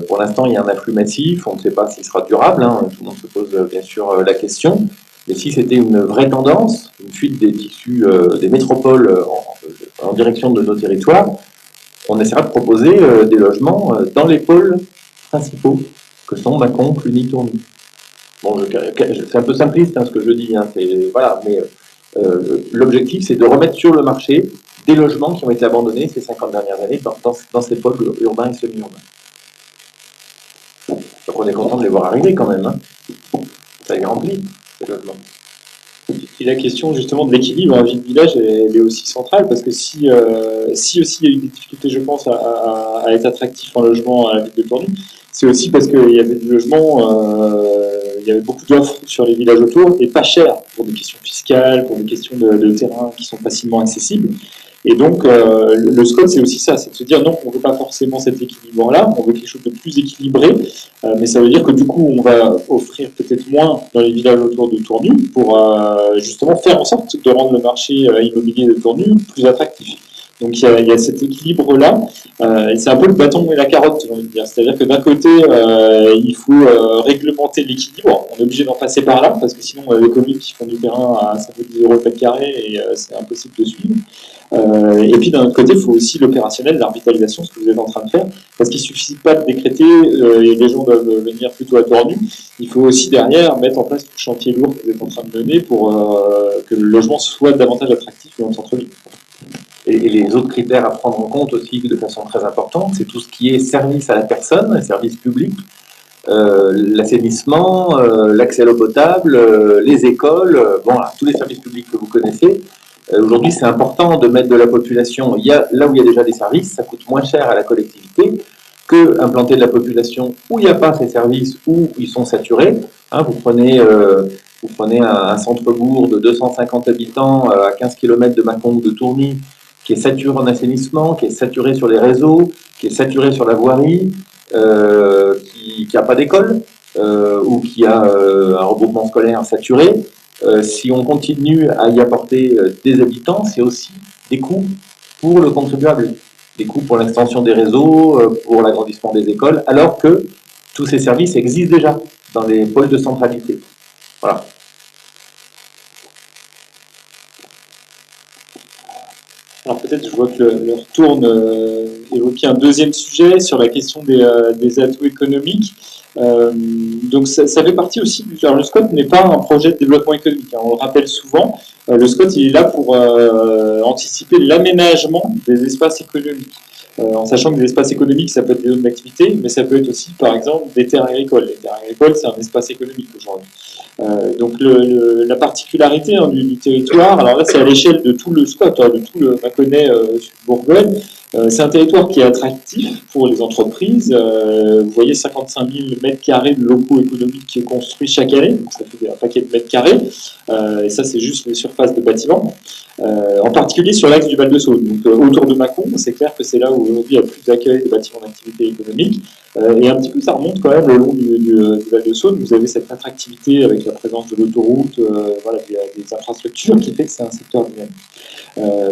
pour l'instant, il y a un afflux massif, on ne sait pas s'il sera durable, hein, tout le monde se pose bien sûr la question, mais si c'était une vraie tendance, une fuite des tissus, des métropoles en direction de nos territoires, on essaiera de proposer des logements dans les pôles principaux, que sont Mâcon, Cluny, Tourny. Bon, c'est un peu simpliste hein, ce que je dis, hein, voilà, mais l'objectif c'est de remettre sur le marché des logements qui ont été abandonnés ces 50 dernières années dans ces pôles urbains et semi-urbains. Donc on est content de les voir arriver quand même. Hein. Ça est rempli, ces logements. Et la question justement de l'équilibre en ville-village, elle est aussi centrale, parce que si aussi il y a eu des difficultés, je pense, à être attractif en logement à la ville de Tourny, c'est aussi parce qu'il y avait du logement, il y avait beaucoup d'offres sur les villages autour, et pas cher, pour des questions fiscales, pour des questions de terrain qui sont facilement accessibles. Et donc, le SCOT, c'est aussi ça, c'est de se dire non, on ne veut pas forcément cet équilibre-là, on veut quelque chose de plus équilibré, mais ça veut dire que du coup, on va offrir peut-être moins dans les villages autour de Tournu pour justement faire en sorte de rendre le marché immobilier de Tournu plus attractif. Donc il y a cet équilibre-là, et c'est un peu le bâton et la carotte, j'ai envie de dire. C'est-à-dire que d'un côté, il faut réglementer l'équilibre, on est obligé d'en passer par là, parce que sinon, les communes qui font du terrain à 5 € le mètre carré, et c'est impossible de suivre. Et puis d'un autre côté, il faut aussi l'opérationnel, la revitalisation, ce que vous êtes en train de faire, parce qu'il ne suffit pas de décréter et les gens doivent venir plutôt à Tournu. Il faut aussi derrière mettre en place tout le chantier lourd que vous êtes en train de mener pour que le logement soit davantage attractif dans le centre-ville. Et les autres critères à prendre en compte aussi de façon très importante, c'est tout ce qui est service à la personne, service public, l'assainissement, l'accès à l'eau potable, les écoles, tous les services publics que vous connaissez. Aujourd'hui, c'est important de mettre de la population là où il y a déjà des services, ça coûte moins cher à la collectivité que implanter de la population où il n'y a pas ces services, où ils sont saturés. Hein, vous prenez un centre-bourg de 250 habitants à 15 km de Mâcon ou de Tourny, qui est saturé en assainissement, qui est saturé sur les réseaux, qui est saturé sur la voirie, qui n'a pas d'école, ou qui a un regroupement scolaire saturé. Si on continue à y apporter des habitants, c'est aussi des coûts pour le contribuable, des coûts pour l'extension des réseaux, pour l'agrandissement des écoles, alors que tous ces services existent déjà dans les pôles de centralité. Voilà. Alors peut-être, je vois que l'heure tourne, évoquer un deuxième sujet sur la question des atouts économiques. Donc ça fait partie aussi alors le SCOT n'est pas un projet de développement économique, hein, on le rappelle souvent. Le SCOT il est là pour anticiper l'aménagement des espaces économiques, en sachant que des espaces économiques ça peut être des zones d'activité, mais ça peut être aussi par exemple des terres agricoles. Les terres agricoles c'est un espace économique aujourd'hui. Donc la particularité du territoire, alors là c'est à l'échelle de tout le SCOT, de tout le Mâconnais Bourgogne. C'est un territoire qui est attractif pour les entreprises. Vous voyez 55 000 mètres carrés de locaux économiques qui est construit chaque année, donc ça fait un paquet de mètres carrés, et ça c'est juste les surfaces de bâtiments, en particulier sur l'axe du Val-de-Saône. Donc autour de Mâcon, c'est clair que c'est là où aujourd'hui il y a plus d'accueil de bâtiments d'activité économique, et un petit peu ça remonte quand même le long du Val-de-Saône. Vous avez cette attractivité avec la présence de l'autoroute, des infrastructures qui fait que c'est un secteur dynamique.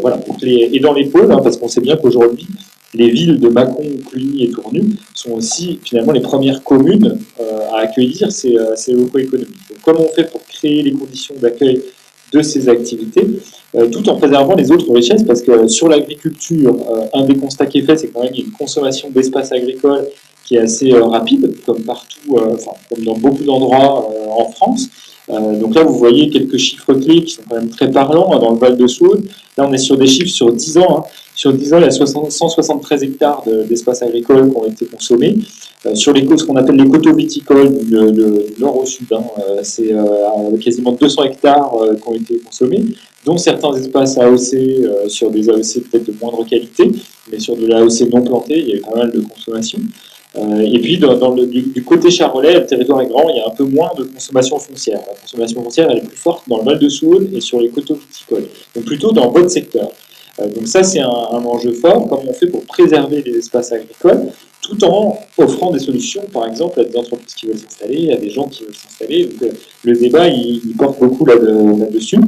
Voilà. Donc et dans les pôles, parce qu'on sait bien qu'aujourd'hui, les villes de Mâcon, Cluny et Tournu sont aussi finalement les premières communes à accueillir ces locaux économiques. Donc comment on fait pour créer les conditions d'accueil de ces activités, tout en préservant les autres richesses, parce que sur l'agriculture, un des constats qui est fait, c'est quand même qu'il y a une consommation d'espace agricole qui est assez rapide, comme partout, comme dans beaucoup d'endroits en France. Donc là, vous voyez quelques chiffres clés qui sont quand même très parlants dans le Val-de-Saône. Là, on est sur des chiffres sur 10 ans. Sur 10 ans, il y a 173 hectares d'espaces agricoles qui ont été consommés. Sur ce qu'on appelle les coteaux viticoles du nord au sud, c'est quasiment 200 hectares qui ont été consommés, dont certains espaces AOC sur des AOC peut-être de moindre qualité, mais sur de l'AOC non planté, il y a eu pas mal de consommation. Et puis, du côté charolais, le territoire est grand, il y a un peu moins de consommation foncière. La consommation foncière, elle est plus forte dans le Val-de-Saône et sur les coteaux viticoles, donc plutôt dans votre secteur. Donc ça, c'est un enjeu fort. Comment on fait pour préserver les espaces agricoles, tout en offrant des solutions, par exemple, à des entreprises qui veulent s'installer, à des gens qui veulent s'installer. Donc le débat, il porte beaucoup là-dessus.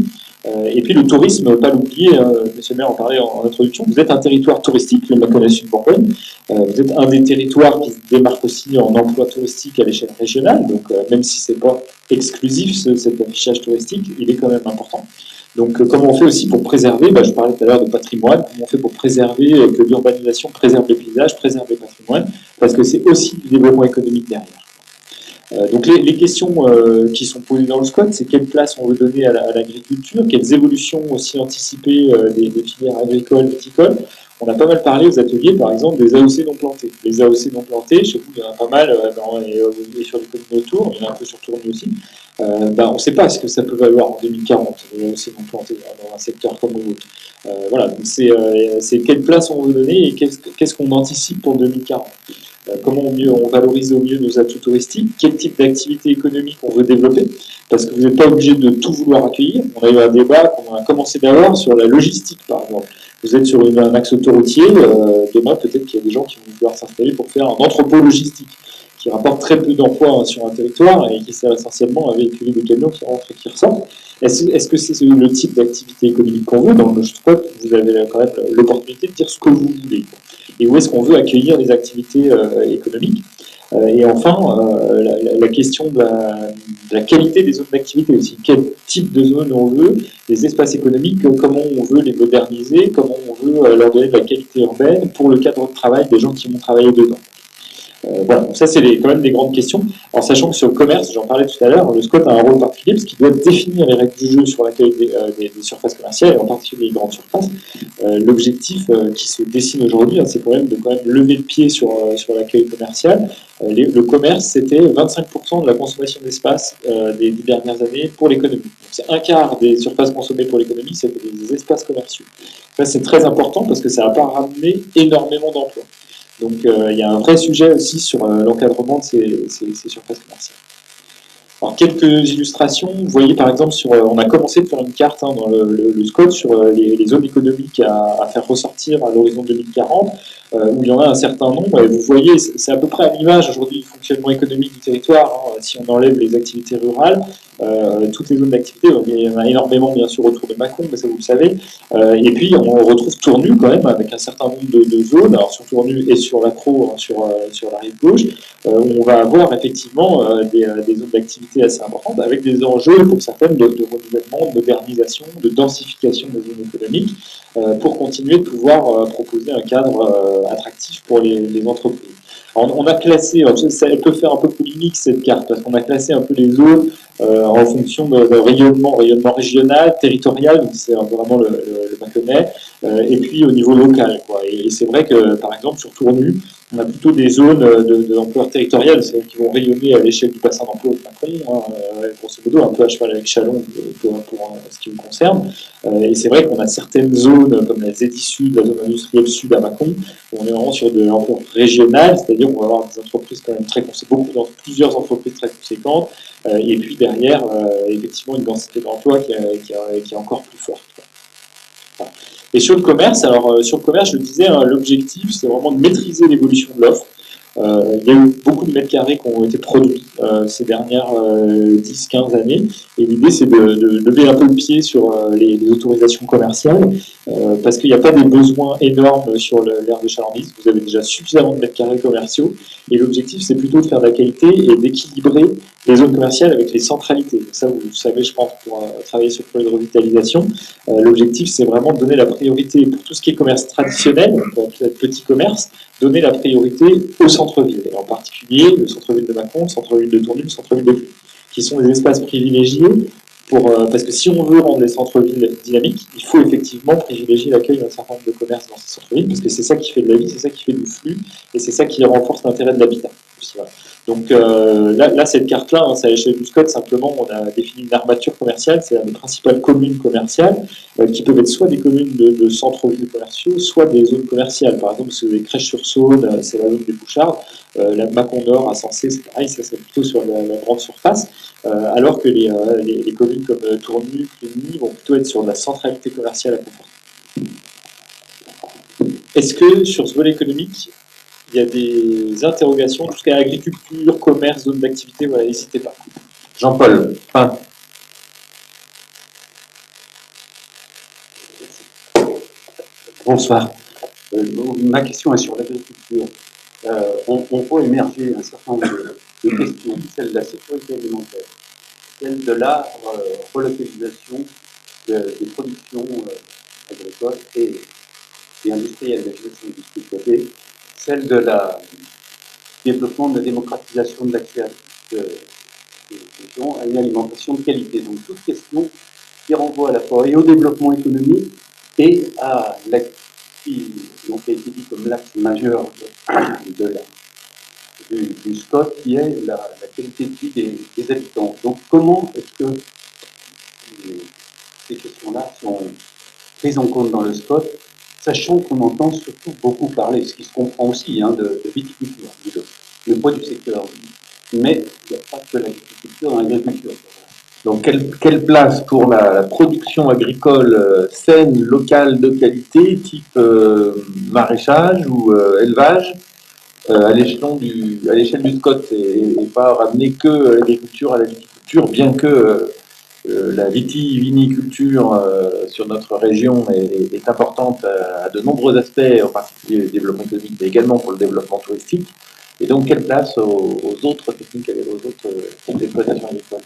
Et puis le tourisme, pas l'oublier, monsieur le maire en parlait en introduction, vous êtes un territoire touristique, le Mâconnais Sud-Bourgogne, vous êtes un des territoires qui se démarque aussi en emploi touristique à l'échelle régionale, donc même si ce n'est pas exclusif cet affichage touristique, il est quand même important. Donc comment on fait aussi pour préserver, je parlais tout à l'heure de patrimoine, comment on fait pour préserver, que l'urbanisation préserve les paysages, préserve le patrimoine, parce que c'est aussi du développement économique derrière. Donc les questions qui sont posées dans le SCOT, c'est quelle place on veut donner à l'agriculture, quelles évolutions aussi anticipées des filières agricoles, viticoles. On a pas mal parlé aux ateliers, par exemple, des AOC non plantés. Les AOC non plantés, chez vous, il y en a pas mal, et sur les communes autour, il y en a un peu sur Tourny aussi. On ne sait pas ce que ça peut valoir en 2040, les AOC non plantés, dans un secteur comme le vôtre. Voilà, donc c'est quelle place on veut donner et qu'est-ce qu'on anticipe pour 2040. Comment on valorise au mieux nos atouts touristiques, quel type d'activité économique on veut développer, parce que vous n'êtes pas obligé de tout vouloir accueillir. On a eu un débat qu'on a commencé d'avoir sur la logistique, par exemple. Vous êtes sur un axe autoroutier, demain peut-être qu'il y a des gens qui vont vouloir s'installer pour faire un entrepôt logistique, qui rapporte très peu d'emplois sur un territoire et qui sert essentiellement à véhiculer des camions qui rentrent et qui ressortent. Est-ce que c'est le type d'activité économique qu'on veut? Dans le SCOT, vous avez quand même l'opportunité de dire ce que vous voulez. Et où est-ce qu'on veut accueillir les activités économiques. Et enfin, la question de la qualité des zones d'activité aussi. Quel type de zone on veut, les espaces économiques, comment on veut les moderniser, comment on veut leur donner de la qualité urbaine pour le cadre de travail des gens qui vont travailler dedans. Voilà, donc ça c'est quand même des grandes questions. En sachant que sur le commerce, j'en parlais tout à l'heure, le SCOT a un rôle particulier parce qu'il doit définir les règles du jeu sur l'accueil des surfaces commerciales et en particulier les grandes surfaces. L'objectif qui se dessine aujourd'hui, c'est quand même de lever le pied sur l'accueil commercial. Le commerce, c'était 25% de la consommation d'espace des 10 dernières années pour l'économie. C'est un quart des surfaces consommées pour l'économie, c'était des espaces commerciaux. Ça c'est très important parce que ça n'a pas ramené énormément d'emplois. Donc il y a un vrai sujet aussi sur l'encadrement de ces surfaces commerciales. Alors quelques illustrations, vous voyez par exemple, on a commencé de faire une carte dans le SCOT sur les zones économiques à faire ressortir à l'horizon 2040, où il y en a un certain nombre, et vous voyez, c'est à peu près à l'image aujourd'hui du fonctionnement économique du territoire, si on enlève les activités rurales, toutes les zones d'activité, il y en a énormément bien sûr autour de Mâcon, mais ça vous le savez, et puis on retrouve Tournu quand même, avec un certain nombre de zones, alors sur Tournu et sur l'Accro, sur la rive gauche, où on va avoir effectivement des zones d'activité assez importantes, avec des enjeux pour certaines de renouvellement, de modernisation, de densification des zones économiques, pour continuer de pouvoir proposer un cadre attractif pour les entreprises. Alors, on a classé, elle peut faire un peu polémique cette carte, parce qu'on a classé un peu les zones en fonction de rayonnement régional, territorial, donc c'est vraiment le Mâconnais, et puis au niveau local, quoi. Et c'est vrai que, par exemple, sur Tournu, on a plutôt des zones d'emploi territorial, c'est-à-dire qui vont rayonner à l'échelle du bassin d'emploi de Mâcon, grosso modo, un peu à cheval avec Chalon pour ce qui me concerne. Et c'est vrai qu'on a certaines zones, comme la ZI Sud, la zone industrielle sud à Mâcon, où on est vraiment sur de l'emploi régional, c'est-à-dire qu'on va avoir des entreprises quand même très conséquentes, plusieurs entreprises très conséquentes, et puis derrière, effectivement, une densité d'emploi qui est encore plus forte. Voilà. Et sur le commerce, je le disais, l'objectif, c'est vraiment de maîtriser l'évolution de l'offre. Il y a eu beaucoup de mètres carrés qui ont été produits ces dernières 10-15 années, et l'idée c'est de lever un peu le pied sur les autorisations commerciales, parce qu'il n'y a pas des besoins énormes sur l'aire de Chalandise, vous avez déjà suffisamment de mètres carrés commerciaux, et l'objectif c'est plutôt de faire de la qualité et d'équilibrer les zones commerciales avec les centralités. Ça, vous savez, je pense, pour travailler sur le projet de revitalisation, l'objectif, c'est vraiment de donner la priorité pour tout ce qui est commerce traditionnel, peut-être petit commerce, donner la priorité au centre-ville, et en particulier le centre-ville de Mâcon, le centre-ville de Tournus, le centre-ville de Cluny, qui sont des espaces privilégiés parce que si on veut rendre les centres-villes dynamiques, il faut effectivement privilégier l'accueil d'un certain nombre de commerces dans ces centres-villes, parce que c'est ça qui fait de la vie, c'est ça qui fait du flux, et c'est ça qui renforce l'intérêt de l'habitat. Donc là, cette carte-là, c'est à l'échelle du SCOT, simplement, on a défini une armature commerciale, c'est les principales communes commerciales, qui peuvent être soit des communes de centres-villes commerciaux, soit des zones commerciales. Par exemple, c'est les Crèches-sur-Saône, c'est la zone des Bouchards, la Mâcon Nord à Sensé, c'est pareil, ça c'est plutôt sur la grande surface, alors que les communes comme Tournus, Cluny vont plutôt être sur de la centralité commerciale à conforter. Est-ce que sur ce volet économique, il y a des interrogations, tout ce qui est agriculture, commerce, zone d'activité, voilà, n'hésitez pas. Jean-Paul, fin. Bonsoir. Ma question est sur l'agriculture. On voit émerger un certain nombre de questions, celle de la sécurité alimentaire, celle de la relocalisation des productions agricoles et industrielles, mais je vais de côté, celle de la développement de la démocratisation de l'accès à une alimentation de qualité. Donc, toute question qui renvoie à la fois et au développement économique et à qui a été dit comme l'axe majeur du SCOT, qui est la qualité de vie des habitants. Donc, comment est-ce que ces questions-là sont prises en compte dans le SCOT, sachant qu'on entend surtout beaucoup parler, ce qui se comprend aussi, de viticulture, le poids du secteur. Mais il n'y a pas que l'agriculture dans l'agriculture. Donc, quelle place pour la production agricole saine, locale, de qualité, type maraîchage ou élevage, à l'échelle du SCOT, et pas ramener que l'agriculture à la viticulture, bien que la viniculture sur notre région est importante à de nombreux aspects, en particulier le développement économique, mais également pour le développement touristique. Et donc, quelle place aux autres techniques, aux autres types d'exploitation agricole?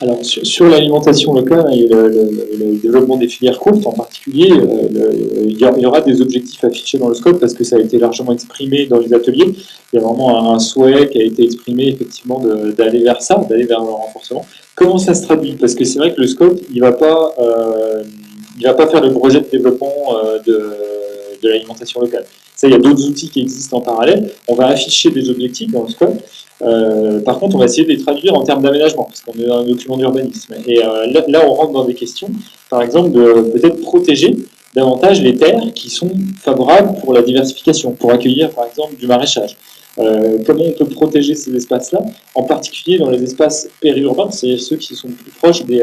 Alors, sur l'alimentation locale et le développement des filières courtes en particulier, il y aura des objectifs affichés dans le SCOT parce que ça a été largement exprimé dans les ateliers. Il y a vraiment un souhait qui a été exprimé effectivement d'aller vers ça, d'aller vers le renforcement. Comment ça se traduit? Parce que c'est vrai que le SCOT, il va pas faire le projet de développement de l'alimentation locale. Ça, il y a d'autres outils qui existent en parallèle. On va afficher des objectifs dans le SCOT. Par contre, on va essayer de les traduire en termes d'aménagement, parce qu'on est dans un document d'urbanisme. Et là, on rentre dans des questions, par exemple, de peut-être protéger davantage les terres qui sont favorables pour la diversification, pour accueillir, par exemple, du maraîchage. Comment on peut protéger ces espaces-là, en particulier dans les espaces périurbains, c'est-à-dire ceux qui sont plus proches des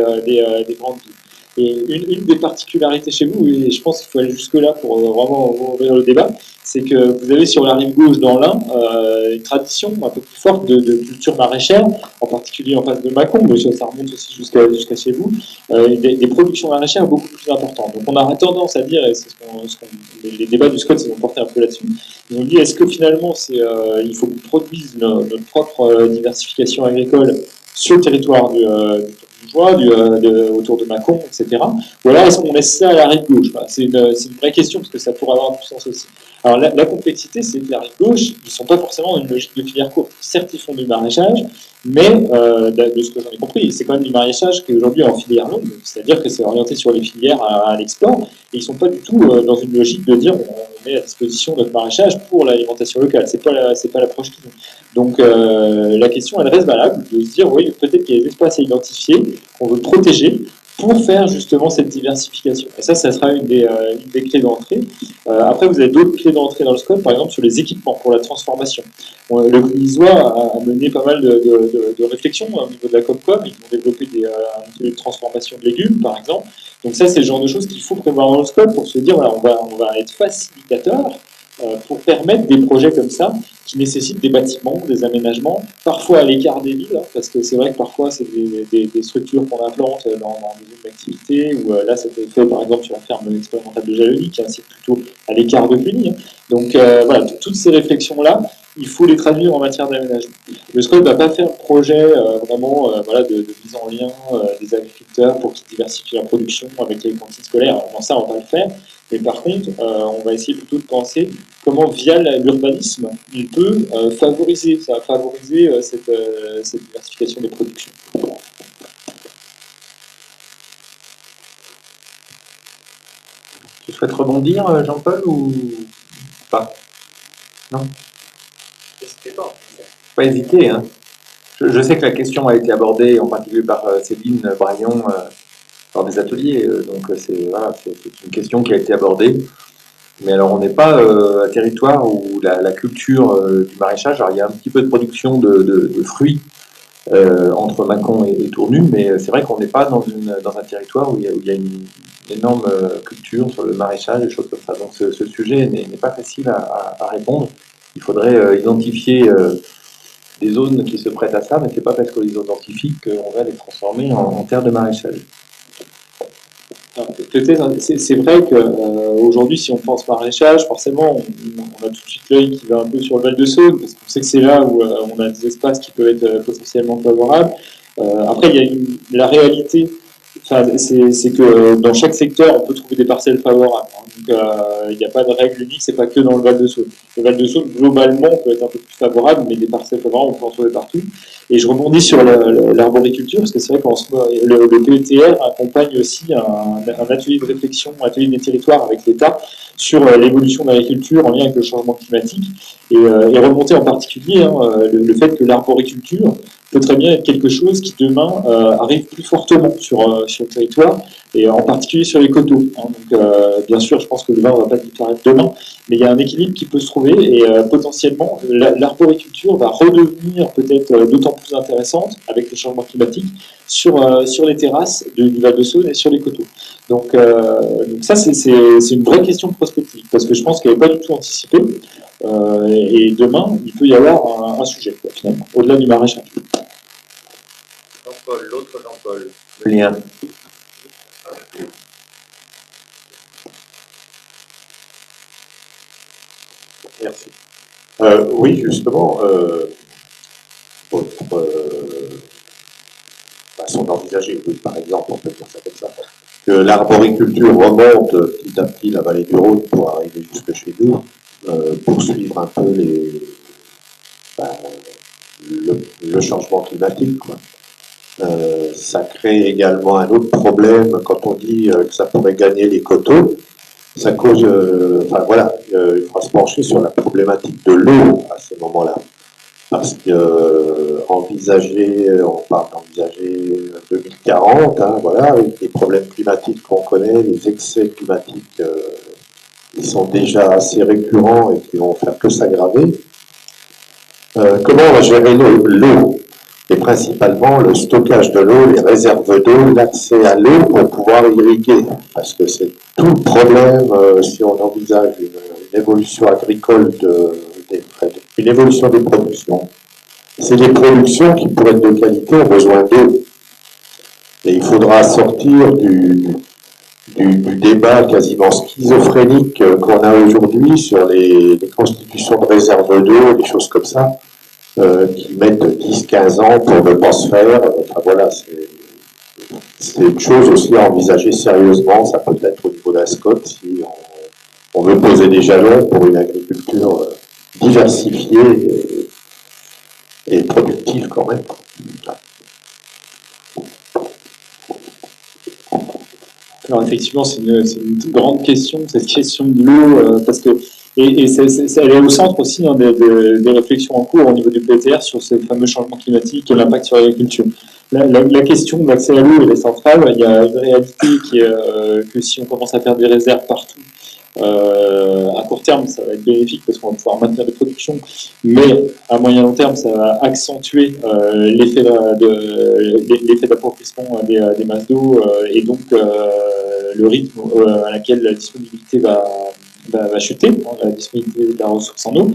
grandes villes. Et une des particularités chez vous, et je pense qu'il faut aller jusque-là pour vraiment ouvrir le débat, c'est que vous avez sur la rive gauche dans l'Ain une tradition un peu plus forte de culture maraîchère, en particulier en face de Mâcon, mais ça remonte aussi jusqu'à chez vous, des productions maraîchères beaucoup plus importantes. Donc on a tendance à dire, et c'est les débats du SCOT ont porté un peu là-dessus, ils ont dit est-ce que finalement il faut qu'on produise notre propre diversification agricole sur le territoire du autour de Mâcon, etc. Ou alors est-ce qu'on laisse ça à la rive gauche? C'est une vraie question parce que ça pourrait avoir du sens aussi. Alors la complexité, c'est que la rive gauche, ils ne sont pas forcément dans une logique de filière courte. Certes, ils font du maraîchage, mais de ce que j'en ai compris, c'est quand même du maraîchage qui est aujourd'hui en filière longue, c'est-à-dire que c'est orienté sur les filières à l'export, et ils ne sont pas du tout dans une logique de dire on met à disposition notre maraîchage pour l'alimentation locale. C'est pas l'approche qu'ils ont. Donc la question, elle reste valable, de se dire oui, peut-être qu'il y a des espaces à identifier qu'on veut protéger pour faire justement cette diversification. Et ça sera une des clés d'entrée. Après, vous avez d'autres clés d'entrée dans le SCOT, par exemple sur les équipements pour la transformation. Le Grissois a mené pas mal de réflexions au niveau de la Comcom. Ils ont développé des ateliers de transformation de légumes, par exemple. Donc ça, c'est le genre de choses qu'il faut prévoir dans le SCOT pour se dire, voilà, on va être facilitateur pour permettre des projets comme ça qui nécessitent des bâtiments, des aménagements, parfois à l'écart des villes, parce que c'est vrai que parfois c'est des structures qu'on implante dans des zones d'activité, ou là c'était fait par exemple sur la ferme expérimentale de Jalony, qui est un site plutôt à l'écart de Cluny. Donc voilà, toutes ces réflexions-là il faut les traduire en matière d'aménagement. Le SCOT ne va pas faire le projet vraiment voilà, de mise en lien des agriculteurs pour qu'ils diversifient leur production avec les cantines scolaires. Non, ça, on va le faire. Mais par contre, on va essayer plutôt de penser comment, via l'urbanisme, on peut favoriser cette diversification des productions. Tu souhaites rebondir, Jean-Paul, ou pas? Non? Pas hésiter, hein. Je sais que la question a été abordée en particulier par Céline Braillon lors des ateliers, donc c'est voilà, une question qui a été abordée. Mais alors on n'est pas un territoire où la culture du maraîchage, alors il y a un petit peu de production de fruits entre Mâcon et Tournu, mais c'est vrai qu'on n'est pas dans un territoire où il y a une énorme culture sur le maraîchage et des choses comme ça. Donc ce sujet n'est pas facile à répondre. Il faudrait identifier des zones qui se prêtent à ça, mais c'est pas parce qu'on les identifie qu'on va les transformer en terres de maraîchage. Peut-être, c'est vrai qu'aujourd'hui, si on pense maraîchage, forcément, on a tout de suite l'œil qui va un peu sur le Val-de-Saône, parce qu'on sait que c'est là où on a des espaces qui peuvent être potentiellement favorables. Après, il y a la réalité, c'est que dans chaque secteur, on peut trouver des parcelles favorables. Donc, il n'y a pas de règle unique, c'est pas que dans le Val-de-Saône. Le Val-de-Saône, globalement, peut être un peu plus favorable, mais des parcelles favorables, on peut en trouver partout. Et je rebondis sur l'arboriculture, parce que c'est vrai qu'en ce moment, le PETR accompagne aussi un atelier de réflexion, un atelier des territoires avec l'État sur l'évolution de l'agriculture en lien avec le changement climatique, et remonter en particulier le fait que l'arboriculture peut très bien être quelque chose qui demain arrive plus fortement sur le territoire, et en particulier sur les coteaux. Donc, bien sûr, je pense que le vin ne va pas disparaître demain, mais il y a un équilibre qui peut se trouver, et potentiellement, l'arboriculture va redevenir peut-être d'autant plus intéressante avec le changement climatique sur les terrasses du Val-de-Saône et sur les coteaux. Donc ça, c'est une vraie question de prospective, parce que je pense qu'elle n'est pas du tout anticipée, et demain, il peut y avoir un sujet, quoi, finalement, au-delà du maraîchage. Jean-Paul, l'autre Jean-Paul. Le lien. Merci. Oui, justement, votre façon d'envisager, par exemple, on peut dire ça comme ça, que l'arboriculture remonte petit à petit la vallée du Rhône pour arriver jusque chez nous, pour suivre un peu le changement climatique, quoi. Ça crée également un autre problème quand on dit que ça pourrait gagner les coteaux. Ça cause, enfin voilà, il faudra se pencher sur la problématique de l'eau à ce moment-là. Parce que on parle d'envisager 2040, hein, voilà, avec les problèmes climatiques qu'on connaît, les excès climatiques qui sont déjà assez récurrents et qui vont faire que s'aggraver. Comment on va gérer l'eau? Et principalement le stockage de l'eau, les réserves d'eau, l'accès à l'eau pour pouvoir irriguer. Parce que c'est tout le problème si on envisage une évolution agricole, une évolution des productions. C'est les productions qui, pour être de qualité, ont besoin d'eau. Et il faudra sortir du débat quasiment schizophrénique qu'on a aujourd'hui sur les constitutions de réserves d'eau, des choses comme ça. Qui mettent 10-15 ans pour ne pas se faire. Enfin voilà, c'est une chose aussi à envisager sérieusement. Ça peut être au niveau d'un SCOT si on veut poser des jalons pour une agriculture diversifiée et productive quand même. Alors effectivement, c'est une grande question, cette question de l'eau, parce que elle est au centre aussi des réflexions en cours au niveau du PETR sur ces fameux changements climatiques et l'impact sur l'agriculture. La question de l'accès à l'eau, elle est centrale. Il y a une réalité qui est que si on commence à faire des réserves partout, à court terme, ça va être bénéfique parce qu'on va pouvoir maintenir des productions, mais à moyen long terme, ça va accentuer l'effet d'appauvrissement des masses d'eau et donc le rythme à laquelle la disponibilité va va chuter, hein, la disponibilité de la ressource en eau.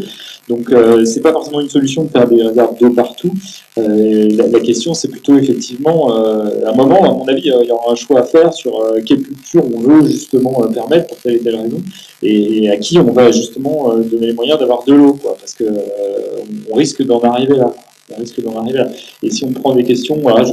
Donc c'est pas forcément une solution de faire des réserves d'eau partout. La question c'est plutôt effectivement, à un moment, à mon avis, il y aura un choix à faire sur quelle culture on veut justement permettre pour telle et telle raison, et à qui on va justement donner les moyens d'avoir de l'eau, quoi, parce que on risque d'en arriver là. On risque d'en arriver là. Et si on prend des questions, voilà, je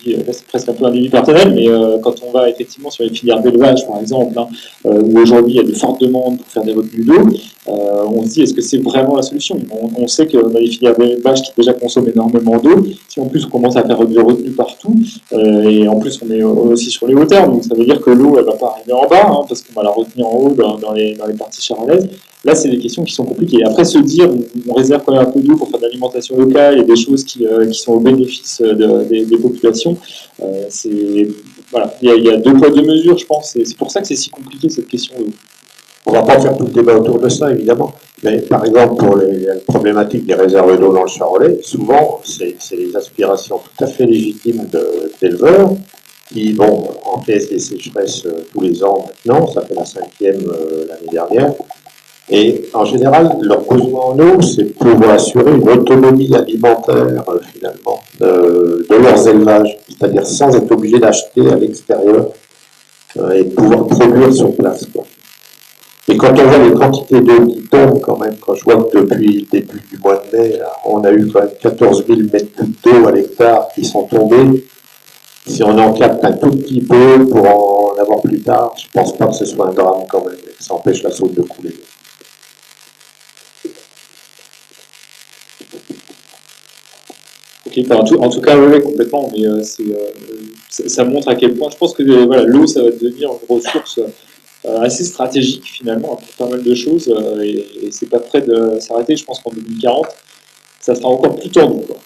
dis, là c'est presque un peu un début personnel, mais quand on va effectivement sur les filières d'élevage, par exemple, hein, où aujourd'hui il y a de fortes demandes pour faire des retenues d'eau, on se dit est-ce que c'est vraiment la solution? On sait qu'on a des filières d'élevage qui déjà consomment énormément d'eau. Si en plus on commence à faire des retenues partout, et en plus on est aussi sur les hauteurs, donc ça veut dire que l'eau elle va pas arriver en bas, hein, parce qu'on va la retenir en haut dans les parties charolaises. Là, c'est des questions qui sont compliquées. Après, se dire, on réserve quand même un peu d'eau pour faire de l'alimentation locale et des choses qui sont au bénéfice des populations, voilà. Il y a deux poids, deux mesures, je pense. C'est pour ça que c'est si compliqué, cette question d'eau. On ne va pas faire tout le débat autour de ça, évidemment. Mais par exemple, pour les problématiques des réserves d'eau dans le Charolais, souvent, c'est des aspirations tout à fait légitimes d'éleveurs qui, bon, encaissent des sécheresses tous les ans maintenant. Ça fait la 5e l'année dernière. Et en général, leur besoin en eau, c'est pour assurer une autonomie alimentaire, finalement, de leurs élevages, c'est-à-dire sans être obligés d'acheter à l'extérieur et pouvoir produire sur place, quoi. Et quand on voit les quantités d'eau qui tombent, quand même, quand je vois que depuis le début du mois de mai, là, on a eu quand même 14 000 mètres cubes d'eau à l'hectare qui sont tombés, si on en capte un tout petit peu pour en avoir plus tard, je pense pas que ce soit un drame quand même, et que ça empêche la saute de couler. Ok, en tout cas, oui, complètement, mais ça montre à quel point, je pense que voilà, l'eau, ça va devenir une ressource assez stratégique finalement pour pas mal de choses, et c'est pas prêt de s'arrêter. Je pense qu'en 2040, ça sera encore plus tendu, quoi.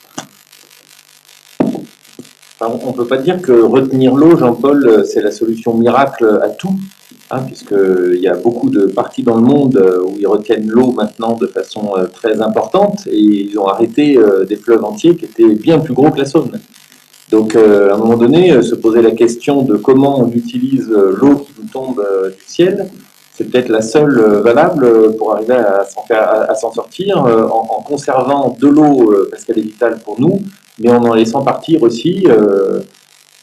Enfin, on ne peut pas dire que retenir l'eau, Jean-Paul, c'est la solution miracle à tout, hein, puisqu'il y a beaucoup de parties dans le monde où ils retiennent l'eau maintenant de façon très importante, et ils ont arrêté des fleuves entiers qui étaient bien plus gros que la Saône. Donc, à un moment donné, se poser la question de comment on utilise l'eau qui nous tombe du ciel, c'est peut-être la seule valable pour arriver à s'en sortir en conservant de l'eau parce qu'elle est vitale pour nous, mais en laissant partir aussi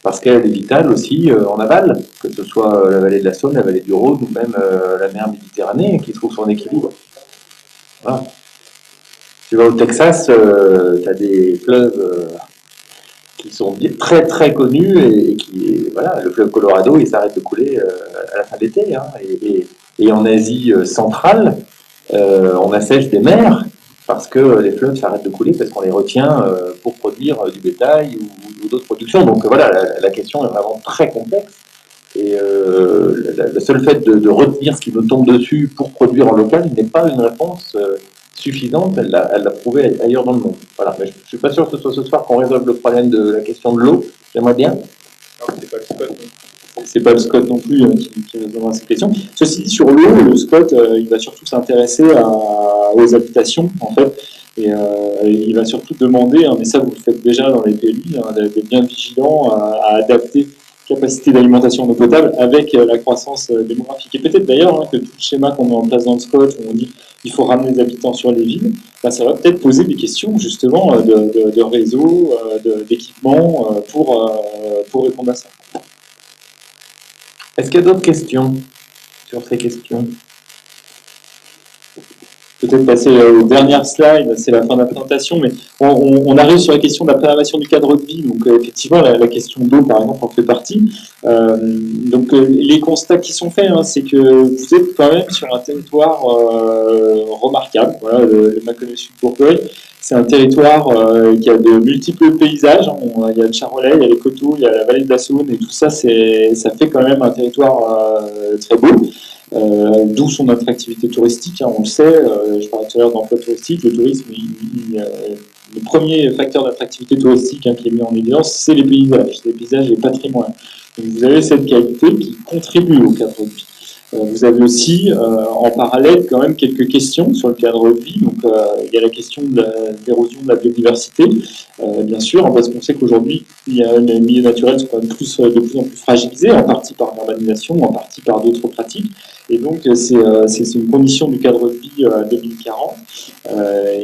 parce qu'elle est vitale aussi en aval, que ce soit la vallée de la Saône, la vallée du Rhône ou même la mer Méditerranée qui trouve son équilibre. Voilà. Tu vas au Texas, tu as des fleuves qui sont très très connus et qui, voilà, le fleuve Colorado, il s'arrête de couler à la fin de l'été, hein, et en Asie centrale, on assèche des mers parce que les fleuves s'arrêtent de couler parce qu'on les retient pour produire du bétail ou d'autres productions. Donc voilà, la question est vraiment très complexe. Et le seul fait de retenir ce qui nous tombe dessus pour produire en local n'est pas une réponse suffisante. Elle l'a prouvé ailleurs dans le monde. Voilà. Mais je ne suis pas sûr que ce soit ce soir qu'on résolve le problème de la question de l'eau. J'aimerais bien. Non, c'est pas le SCOT. C'est pas le SCOT non plus qui répondra à ces questions. Ceci dit, sur l'eau, le SCOT, il va surtout s'intéresser aux habitations, en fait. Et il va surtout demander, hein, mais ça vous le faites déjà dans les PLU, hein, d'être bien vigilant à adapter capacité d'alimentation en eau potable avec la croissance démographique. Et peut-être d'ailleurs que tout le schéma qu'on met en place dans le SCOT, où on dit qu'il faut ramener les habitants sur les villes, bah, ça va peut-être poser des questions justement de réseau, d'équipement pour répondre à ça. Est-ce qu'il y a d'autres questions sur ces questions? Peut-être passer aux dernières slides, c'est la fin de la présentation, mais on arrive sur la question de la préservation du cadre de vie. Donc effectivement, la question d'eau, par exemple, en fait partie. Donc les constats qui sont faits, hein, c'est que vous êtes quand même sur un territoire remarquable. Voilà, le Mâconnais Sud Bourgogne, c'est un territoire qui a de multiples paysages. Il y a le Charolais, il y a les coteaux, il y a la vallée de la Saône, et tout ça, ça fait quand même un territoire très beau. D'où son attractivité touristique, hein, on le sait, je parlais tout à l'heure d'emploi touristique, le tourisme, le premier facteur d'attractivité touristique, hein, qui est mis en évidence, c'est les paysages et les patrimoines. Donc vous avez cette qualité qui contribue au cadre de vie. Vous avez aussi en parallèle quand même quelques questions sur le cadre de vie. Donc il y a la question de l'érosion de la biodiversité, bien sûr, parce qu'on sait qu'aujourd'hui les milieux naturels sont quand même de plus en plus fragilisés, en partie par l'urbanisation, en partie par d'autres pratiques. Et donc, c'est une condition du cadre de vie à 2040.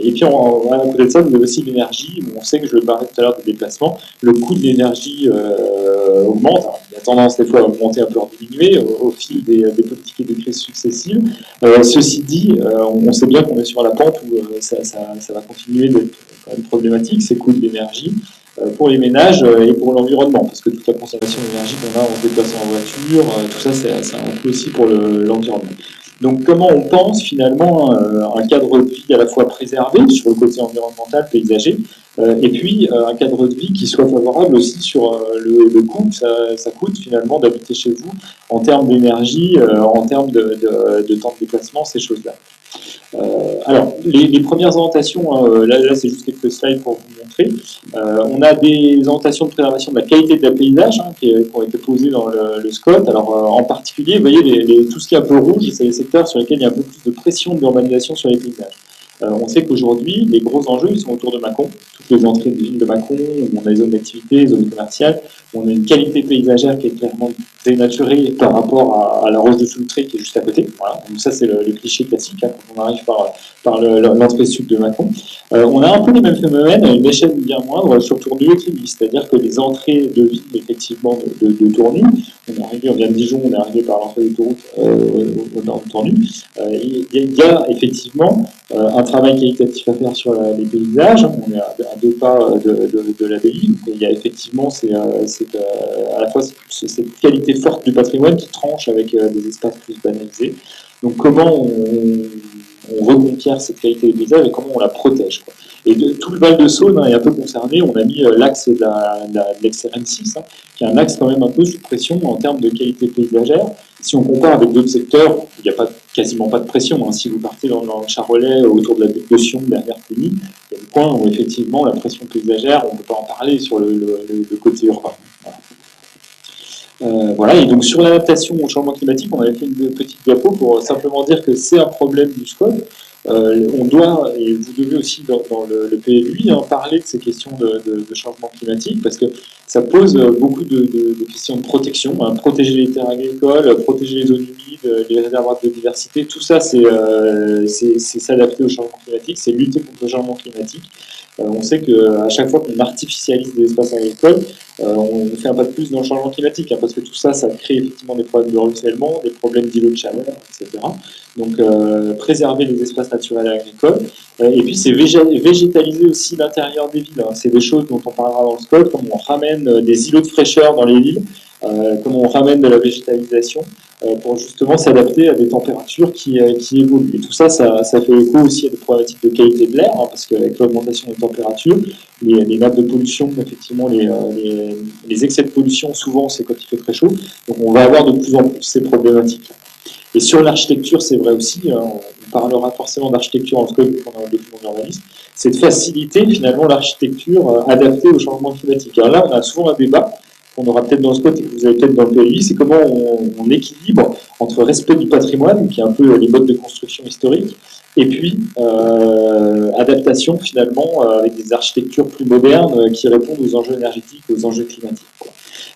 Et puis, à côté de ça, vous avez aussi l'énergie. On sait que je le parlais tout à l'heure des déplacements. Le coût de l'énergie augmente. Alors, il a tendance des fois à augmenter un peu en diminuer au fil des politiques et des crises successives. Ceci dit, on sait bien qu'on est sur la pente où ça va continuer d'être quand même problématique, ces coûts de l'énergie. Pour les ménages et pour l'environnement, parce que toute la consommation d'énergie qu'on a en se déplaçant en voiture, tout ça, c'est un coût aussi pour l'environnement. Donc, comment on pense finalement un cadre de vie à la fois préservé sur le côté environnemental, paysager, et puis un cadre de vie qui soit favorable aussi sur le coût que ça coûte finalement d'habiter chez vous en termes d'énergie, en termes de temps de déplacement, ces choses-là. Alors, les premières orientations, là c'est juste quelques slides pour vous montrer. On a des orientations de préservation de la qualité de la paysage qui ont été posées dans le SCOT. Alors, en particulier, vous voyez, tout ce qui est un peu rouge, c'est les secteurs sur lesquels il y a un peu plus de pression de l'urbanisation sur les paysages. On sait qu'aujourd'hui, les gros enjeux, ils sont autour de Mâcon. Toutes les entrées de villes de Mâcon, où on a des zones d'activité, zones commerciales, où on a une qualité paysagère qui est clairement dénaturée par rapport à la Roche de Soultré qui est juste à côté. Voilà. Donc ça, c'est le cliché classique quand on arrive par l'entrée sud de Mâcon. On a un peu les mêmes phénomènes à une échelle bien moindre sur Tournu et Clémy, c'est-à-dire que les entrées de villes, effectivement, de Tournu, on vient de Dijon, on est arrivé par l'entrée d'autoroute au nord de Tournu, il y a effectivement un travail qualitatif à faire sur les paysages. On est à 2 pas de l'abbaye. Donc il y a effectivement à la fois cette qualité forte du patrimoine qui tranche avec des espaces plus banalisés. Donc comment on reconquiert cette qualité des paysages et comment on la protège, quoi. Et tout le Val de Saône est un peu concerné. On a mis l'axe de l'ex-RN6, qui est un axe quand même un peu sous pression en termes de qualité paysagère. Si on compare avec d'autres secteurs, il n'y a quasiment pas de pression. Si vous partez dans le Charolais, autour de la butte de Sion, derrière Cluny, il y a des points où effectivement la pression paysagère, on ne peut pas en parler sur le côté urbain. Voilà, et donc sur l'adaptation au changement climatique, on avait fait une petite diapo pour simplement dire que c'est un problème du SCOT. On doit, et vous devez aussi dans le PLUI, parler de ces questions de changement climatique, parce que ça pose beaucoup de questions de protection, protéger les terres agricoles, protéger les zones humides, les réservoirs de biodiversité, tout ça c'est s'adapter au changement climatique, c'est lutter contre le changement climatique. On sait qu'à chaque fois qu'on artificialise des espaces agricoles, on fait un pas de plus dans le changement climatique, parce que tout ça, ça crée effectivement des problèmes de ruissellement, des problèmes d'îlots de chaleur, etc. Donc, préserver les espaces naturels et agricoles. Et puis, c'est végétaliser aussi l'intérieur des villes. C'est des choses dont on parlera dans le SCOT, comme on ramène des îlots de fraîcheur dans les villes, comme on ramène de la végétalisation pour justement s'adapter à des températures qui évoluent. Et tout ça, ça fait écho aussi à des problématiques de qualité de l'air, parce qu'avec l'augmentation des températures, les nappes de pollution, effectivement, les excès de pollution, souvent, c'est quand il fait très chaud. Donc, on va avoir de plus en plus ces problématiques. Et sur l'architecture, c'est vrai aussi, on parlera forcément d'architecture en SCOT pendant le document d'urbanisme, c'est de faciliter finalement l'architecture adaptée au changement climatique. Alors là, on a souvent un débat qu'on aura peut-être dans le SCOT et que vous avez peut-être dans le PLUI, c'est comment on équilibre entre respect du patrimoine, qui est un peu les modes de construction historiques, et puis adaptation finalement avec des architectures plus modernes qui répondent aux enjeux énergétiques, aux enjeux climatiques.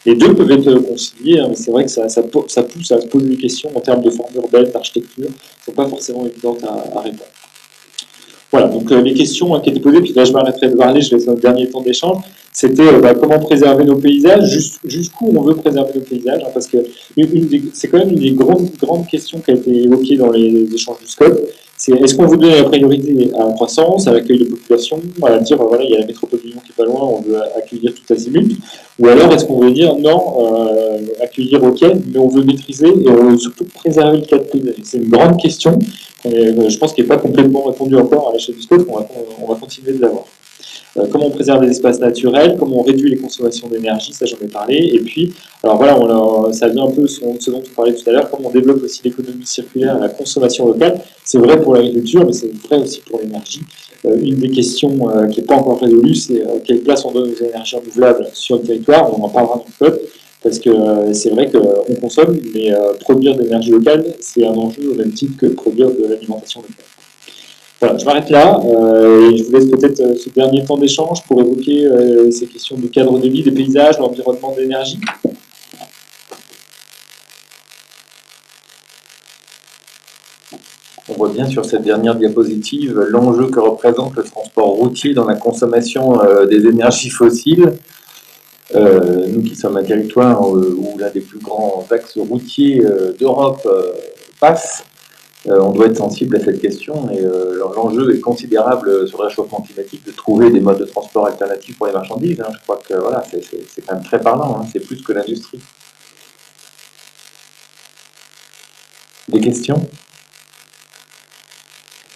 Les deux peuvent être conciliés, mais c'est vrai que ça pousse à se poser des questions en termes de forme urbaine, d'architecture, qui ne sont pas forcément évidentes à répondre. Voilà, donc les questions qui étaient posées, puis là je m'arrêterai de parler, je laisse notre dernier temps d'échange, c'était comment préserver nos paysages, jusqu'où on veut préserver nos paysages, parce que c'est quand même une des grandes questions qui a été évoquée dans les échanges du SCOT, c'est est-ce qu'on veut donner la priorité à la croissance, à l'accueil de population, à dire voilà, il y a la métropole de Lyon qui est pas loin, on veut accueillir tout azimut, ou alors est-ce qu'on veut dire non, accueillir ok, mais on veut maîtriser et on veut surtout préserver le cadre paysage. C'est une grande question, je pense qu'il n'est pas complètement répondu encore à l'échelle du SCOT, on va continuer de l'avoir. Comment on préserve les espaces naturels, comment on réduit les consommations d'énergie, ça j'en ai parlé, et puis, alors voilà, ça vient un peu ce dont on parlait tout à l'heure, comment on développe aussi l'économie circulaire et la consommation locale, c'est vrai pour l'agriculture, mais c'est vrai aussi pour l'énergie. Une des questions qui n'est pas encore résolue, c'est quelle place on donne aux énergies renouvelables sur le territoire, on en parlera dans le code, parce que c'est vrai qu'on consomme, mais produire de l'énergie locale, c'est un enjeu au même titre que produire de l'alimentation locale. Voilà, je m'arrête là et je vous laisse peut-être ce dernier temps d'échange pour évoquer ces questions du cadre de vie, des paysages, l'environnement, de l'énergie. On voit bien sur cette dernière diapositive l'enjeu que représente le transport routier dans la consommation des énergies fossiles. Nous qui sommes un territoire où l'un des plus grands axes routiers d'Europe passe, on doit être sensible à cette question et l'enjeu est considérable sur le réchauffement climatique de trouver des modes de transport alternatifs pour les marchandises. Je crois que voilà, c'est quand même très parlant, c'est plus que l'industrie. Des questions?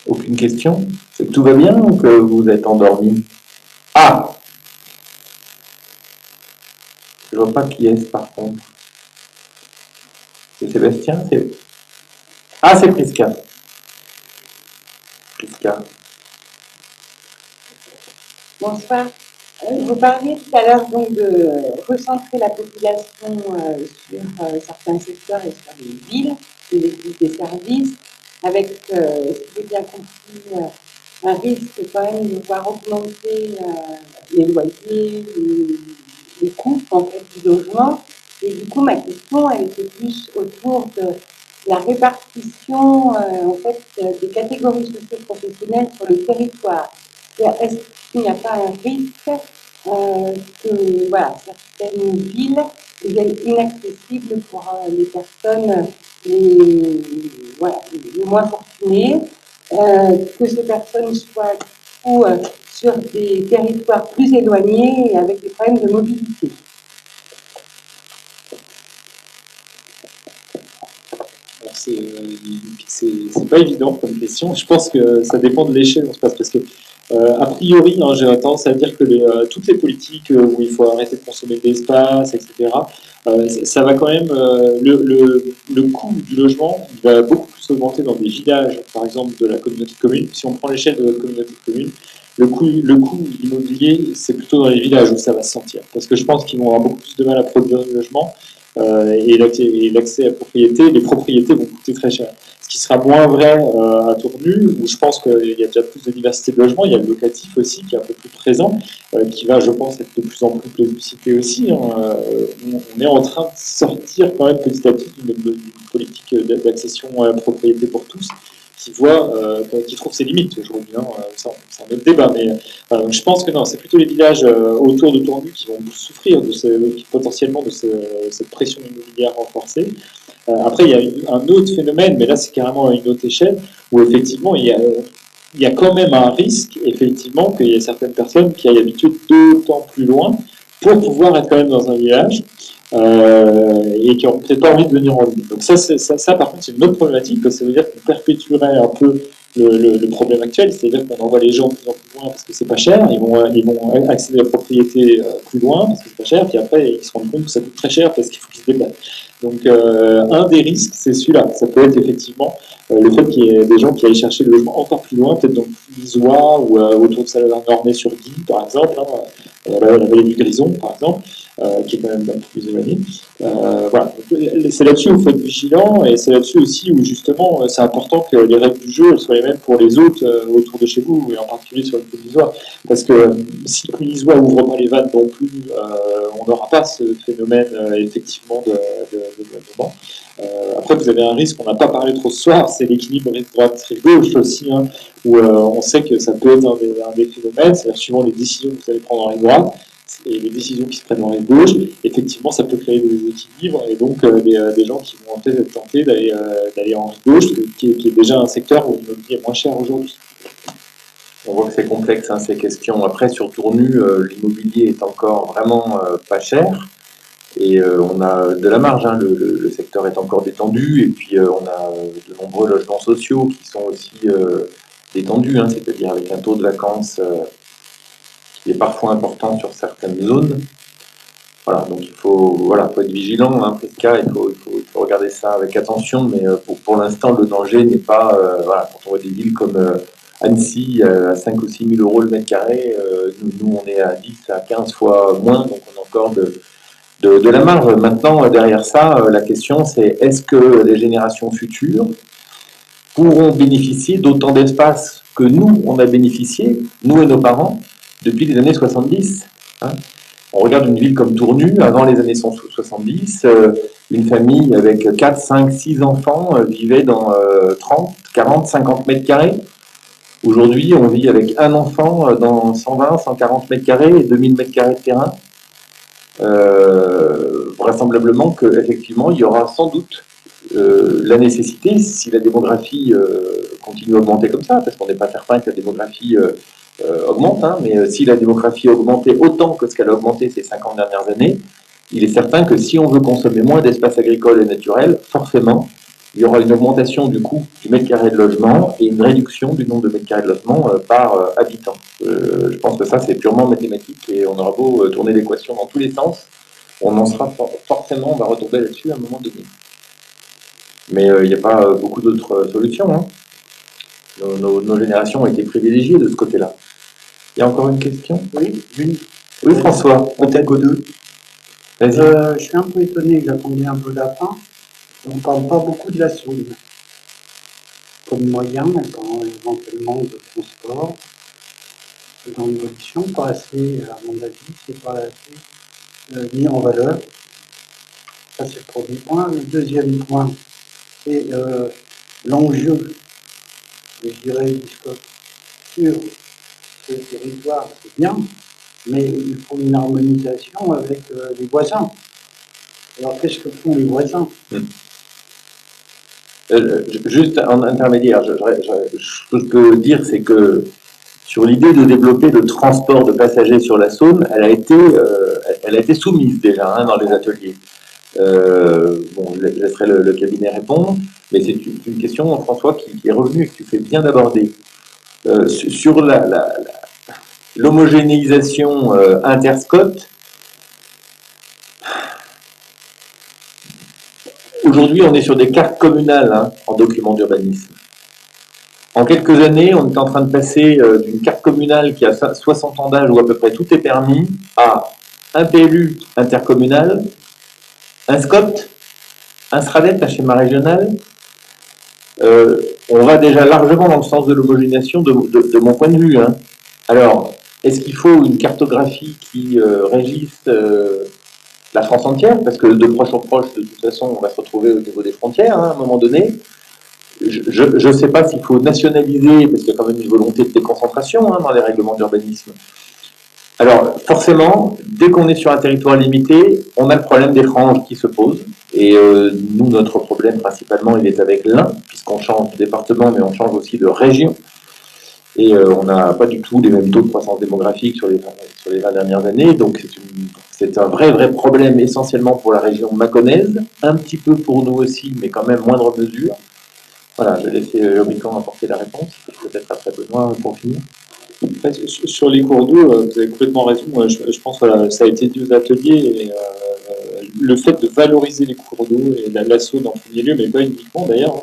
Aucune question? C'est que tout va bien ou que vous êtes endormi? Ah! Je vois pas qui est-ce par contre. C'est Sébastien? Ah, c'est Prisca. Prisca. Bonsoir. Vous parliez tout à l'heure donc de recentrer la population sur certains secteurs et sur les villes, des services, avec, si j'ai bien compris, un risque quand même de voir augmenter les loyers, les coûts en fait, du logement. Et du coup, ma question, elle était plus autour de la répartition en fait, des catégories socio-professionnelles sur le territoire. Est-ce qu'il n'y a pas un risque que voilà, certaines villes deviennent inaccessibles pour les personnes les moins fortunées, que ces personnes soient du coup, sur des territoires plus éloignés et avec des problèmes de mobilité? C'est pas évident comme question. Je pense que ça dépend de l'échelle où on se passe parce que a priori, j'ai tendance à dire que toutes les politiques où il faut arrêter de consommer de l'espace, etc., ça va quand même. Le coût du logement il va beaucoup plus augmenter dans des villages, par exemple, de la communauté de communes. Si on prend l'échelle de notre communauté de communes, le coût immobilier, c'est plutôt dans les villages où ça va se sentir. Parce que je pense qu'ils vont avoir beaucoup plus de mal à produire du logement et l'accès à la propriété. Les propriétés vont coûter très cher. Ce qui sera moins vrai à Tournu, où je pense qu'il y a déjà plus de diversité de logement. Il y a le locatif aussi qui est un peu plus présent, qui va, je pense, être de plus en plus plébiscité aussi. On est en train de sortir quand même petit à petit d'une politique d'accession à la propriété pour tous, qui trouve ses limites aujourd'hui. C'est un autre débat, mais je pense que non, c'est plutôt les villages autour de Tournu qui vont souffrir potentiellement de cette pression immobilière renforcée. Après, il y a un autre phénomène, mais là, c'est carrément à une autre échelle, où effectivement, il y a quand même un risque, effectivement, qu'il y ait certaines personnes qui aillent habituer d'autant plus loin pour pouvoir être quand même dans un village et qui n'ont peut-être pas envie de venir en ville. Donc ça, par contre, c'est une autre problématique, parce que ça veut dire qu'on perpétuerait un peu le problème actuel, c'est-à-dire qu'on envoie les gens de plus en plus loin parce que c'est pas cher, ils vont accéder à la propriété plus loin parce que c'est pas cher, puis après, ils se rendent compte que ça coûte très cher parce qu'il faut qu'ils se déplacent. Donc, un des risques, c'est celui-là. Ça peut être effectivement le fait qu'il y ait des gens qui aillent chercher le logement encore plus loin, peut-être dans le Lisois ou autour de Salernay-sur-Guy, par exemple, la vallée du Grison, par exemple, qui est quand même un peu plus éloignée. Voilà. C'est là-dessus où il faut être vigilant, et c'est là-dessus aussi où, justement, c'est important que les règles du jeu soient les mêmes pour les autres autour de chez vous, et en particulier sur le Pays Lisois. Parce que si le Pays Lisois n'ouvre pas les vannes non plus, on n'aura pas ce phénomène, effectivement, de logement. Après, vous avez un risque, on n'a pas parlé trop ce soir, c'est l'équilibre droite-gauche aussi, où on sait que ça peut être un des phénomènes, c'est-à-dire suivant les décisions que vous allez prendre en rive droite et les décisions qui se prennent en rive gauche, effectivement, ça peut créer des déséquilibres et donc des gens qui vont peut-être être tentés d'aller en rive gauche, qui est déjà un secteur où l'immobilier est moins cher aujourd'hui. On voit que c'est complexe, ces questions. Après, sur Tournu, l'immobilier est encore vraiment pas cher. Et on a de la marge, le secteur est encore détendu, et puis on a de nombreux logements sociaux qui sont aussi détendus, c'est-à-dire avec un taux de vacances qui est parfois important sur certaines zones. Voilà, donc il faut être vigilant, Prisca, il faut regarder ça avec attention, mais pour l'instant, le danger n'est pas, quand on voit des villes comme Annecy à 5 ou 6 000 euros le mètre carré, nous on est à 10 à 15 fois moins, donc on a encore de la marge. Maintenant, derrière ça, la question c'est est-ce que les générations futures pourront bénéficier d'autant d'espace que nous, on a bénéficié, nous et nos parents, depuis les années 70 On regarde une ville comme Tournu, avant les années 70, une famille avec 4, 5, 6 enfants vivait dans 30, 40, 50 mètres carrés. Aujourd'hui, on vit avec un enfant dans 120, 140 mètres carrés et 2000 mètres carrés de terrain. Vraisemblablement qu'effectivement, il y aura sans doute la nécessité, si la démographie continue à augmenter comme ça, parce qu'on n'est pas certain que la démographie augmente, hein, mais si la démographie augmentait autant que ce qu'elle a augmenté ces 50 dernières années, il est certain que si on veut consommer moins d'espace agricole et naturel, forcément, il y aura une augmentation du coût du mètre carré de logement et une réduction du nombre de mètres carrés de logement par habitant. Je pense que ça, c'est purement mathématique et on aura beau tourner l'équation dans tous les sens, on en sera forcément, on va retomber là-dessus à un moment donné. Mais il n'y a pas beaucoup d'autres solutions. Hein. Nos générations ont été privilégiées de ce côté-là. Il y a encore une question? Oui, une. Oui, François. Peut-être deux. Vas-y. Je suis un peu étonné, j'attendais un peu la fin. On ne parle pas beaucoup de la Saône comme moyen, éventuellement de transport. Dans l'évolution, pas assez, à mon avis, c'est pas assez mis en valeur. Ça, c'est le premier point. Le deuxième point, c'est l'enjeu, je dirais, du scope sur ce territoire, c'est bien, mais il faut une harmonisation avec les voisins. Alors, qu'est-ce que font les voisins? Juste en intermédiaire, ce que je peux dire, c'est que sur l'idée de développer le transport de passagers sur la Saône, elle a été soumise déjà dans les ateliers. Bon, je laisserai le cabinet répondre, mais c'est une question, François, qui est revenue et que tu fais bien d'aborder. Sur l'homogénéisation interscot, aujourd'hui, on est sur des cartes communales en document d'urbanisme. En quelques années, on est en train de passer d'une carte communale qui a 60 ans d'âge où à peu près tout est permis à un PLU intercommunal, un SCOT, un SRADET, un schéma régional. On va déjà largement dans le sens de l'homogénéisation de mon point de vue. Hein. Alors, est-ce qu'il faut une cartographie qui régisse la France entière? Parce que de proche en proche, de toute façon, on va se retrouver au niveau des frontières à un moment donné. Je ne sais pas s'il faut nationaliser, parce qu'il y a quand même une volonté de déconcentration dans les règlements d'urbanisme. Alors, forcément, dès qu'on est sur un territoire limité, on a le problème des franges qui se posent. Et nous, notre problème principalement, il est avec l'Ain, puisqu'on change de département, mais on change aussi de région. Et on n'a pas du tout les mêmes taux de croissance démographique sur les 20 dernières années. Donc, c'est un vrai problème, essentiellement pour la région mâconnaise, un petit peu pour nous aussi, mais quand même moindre mesure. Voilà, je vais laisser Rubicon apporter la réponse, peut-être après Benoît pour finir. En fait, sur les cours d'eau, vous avez complètement raison. Je pense que voilà, ça a été dit aux ateliers. Et, le fait de valoriser les cours d'eau et la Saône en premier lieu, mais pas uniquement d'ailleurs,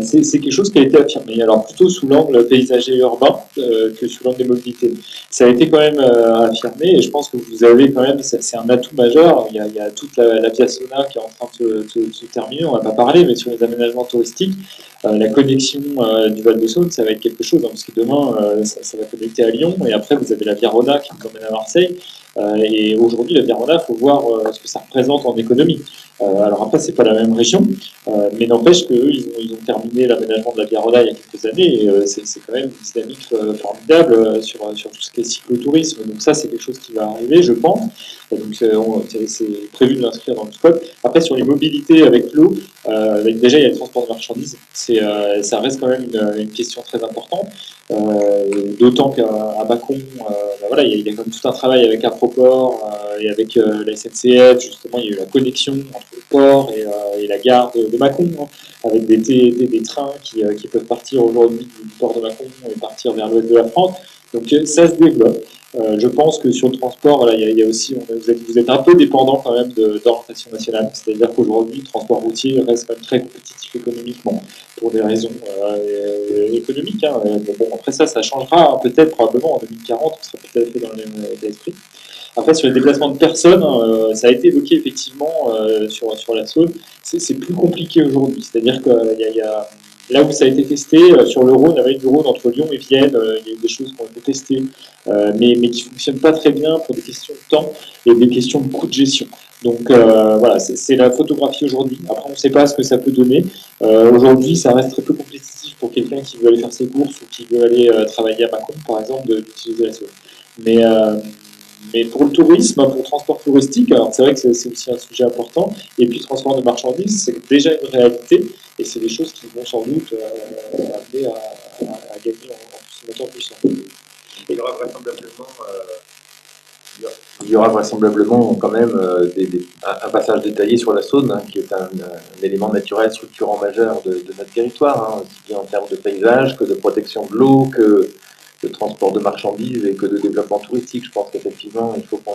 c'est quelque chose qui a été affirmé. Alors plutôt sous l'angle paysager urbain que sous l'angle des mobilités. Ça a été quand même affirmé et je pense que vous avez quand même, c'est un atout majeur. Il y a toute la Piazzona qui est en train de se terminer, on va pas parler, mais sur les aménagements touristiques, la connexion du Val de Saône, ça va être quelque chose, parce que demain, ça va connecter à Lyon et après vous avez la Via Rona qui nous emmène à Marseille. Et aujourd'hui, la Via Rona, il faut voir ce que ça représente en économie. Alors après, c'est pas la même région, mais n'empêche qu'eux, ils ont terminé l'aménagement de la Via Rona il y a quelques années, et c'est quand même une dynamique formidable sur tout ce qui est cyclotourisme. Donc ça, c'est quelque chose qui va arriver, je pense. Donc c'est prévu de l'inscrire dans le scope. Après, sur les mobilités avec l'eau, déjà, il y a le transport de marchandises. Ça reste quand même une question très importante. D'autant qu'à Mâcon, voilà, il y a comme tout un travail avec Aproport et avec la SNCF. Justement, il y a eu la connexion entre le port et la gare de Mâcon, avec des trains qui peuvent partir aujourd'hui du port de Mâcon et partir vers l'ouest de la France. Donc ça se développe. Je pense que sur le transport, voilà, il y a aussi, vous êtes un peu dépendant quand même d'orientation nationale. C'est-à-dire qu'aujourd'hui, le transport routier reste quand même très compétitif économiquement pour des raisons économiques. Hein. Bon, après ça changera peut-être probablement en 2040, on sera peut-être fait dans le même état d'esprit. Après, sur les déplacements de personnes, ça a été évoqué effectivement sur la Saône. C'est plus compliqué aujourd'hui. C'est-à-dire qu'il y a Là où ça a été testé, sur le Rhône, avec du Rhône entre Lyon et Vienne, il y a eu des choses qui ont été testées, mais qui ne fonctionnent pas très bien pour des questions de temps et des questions de coût de gestion. Donc voilà, c'est la photographie aujourd'hui. Après, on ne sait pas ce que ça peut donner. Aujourd'hui, ça reste très peu compétitif pour quelqu'un qui veut aller faire ses courses ou qui veut aller travailler à Macon, par exemple, d'utiliser la Saône. Mais pour le tourisme, pour le transport touristique, alors c'est vrai que c'est aussi un sujet important. Et puis le transport de marchandises, c'est déjà une réalité. Et c'est des choses qui vont sans doute amener à gagner en consommateur puissant. Il y aura vraisemblablement quand même un passage détaillé sur la Saône, hein, qui est un élément naturel structurant majeur de notre territoire, hein, aussi bien en termes de paysage que de protection de l'eau, que de transport de marchandises et que de développement touristique. Je pense qu'effectivement, il faut qu'on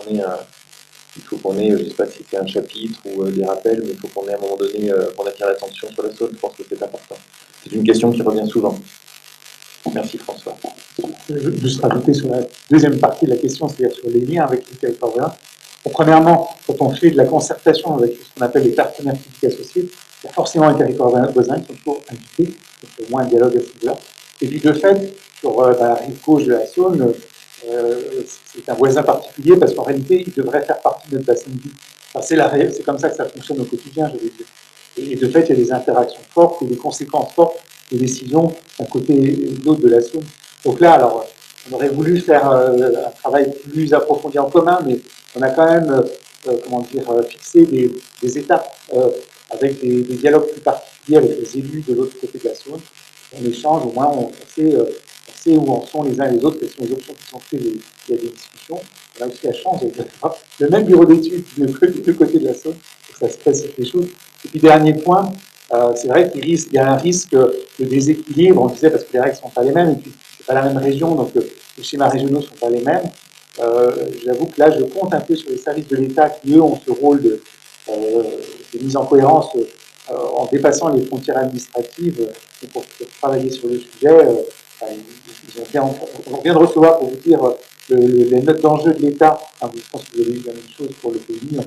ait, je ne sais pas si c'est un chapitre ou des rappels, mais il faut qu'on ait à un moment donné, qu'on attire l'attention sur la Saône. Je pense que c'est important. C'est une question qui revient souvent. Merci François. Je veux juste rajouter sur la deuxième partie de la question, c'est-à-dire sur les liens avec les territoires voisins. Bon, premièrement, quand on fait de la concertation avec ce qu'on appelle les partenaires publics associés, il y a forcément un territoire voisin qui sont toujours invités, donc au moins un dialogue à ce niveau-là. Et puis de fait, sur la rive gauche de la Saône, c'est un voisin particulier parce qu'en réalité, il devrait faire partie de notre bassin de vie. Enfin, c'est comme ça que ça fonctionne au quotidien, je veux dire. Et de fait, il y a des interactions fortes et des conséquences fortes des décisions d'un côté et de l'autre de la Saône. Donc là, alors, on aurait voulu faire un travail plus approfondi en commun, mais on a quand même, fixé des étapes avec des dialogues plus particuliers avec les élus de l'autre côté de la Saône. On échange, au moins on sait où en sont les uns et les autres, quelles sont les options qui sont prises, il y a des discussions. On a aussi la chance d'avoir le même bureau d'études des deux côtés de la Saône, donc ça se facilite les choses. Et puis dernier point, c'est vrai qu'il y a un risque de déséquilibre, on disait, parce que les règles ne sont pas les mêmes, et puis c'est pas la même région, donc les schémas régionaux ne sont pas les mêmes. J'avoue que là, je compte un peu sur les services de l'État qui, eux, ont ce rôle de mise en cohérence en dépassant les frontières administratives pour travailler sur le sujet. On vient de recevoir, pour vous dire, les notes d'enjeu de l'État. Enfin, je pense que vous avez eu la même chose pour le pays.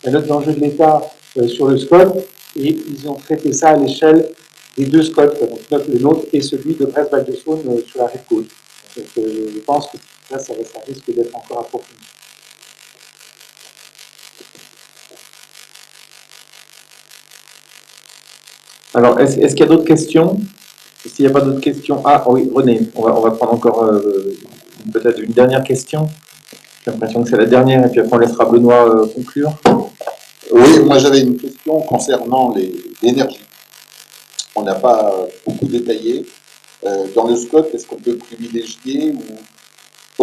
La note d'enjeu de l'État sur le SCOT, et ils ont traité ça à l'échelle des deux SCOT, donc le nôtre et celui de Brest-Val-de-Saône sur la rive gauche. Donc je pense que là, ça risque d'être encore approfondi. Alors, est-ce qu'il y a d'autres questions? S'il n'y a pas d'autres questions... Ah oui, René, on va prendre encore peut-être une dernière question. J'ai l'impression que c'est la dernière, et puis après on laissera Benoît conclure. Oui, moi j'avais une question concernant l'énergie. On n'a pas beaucoup détaillé. Dans le SCOT, est-ce qu'on peut privilégier ou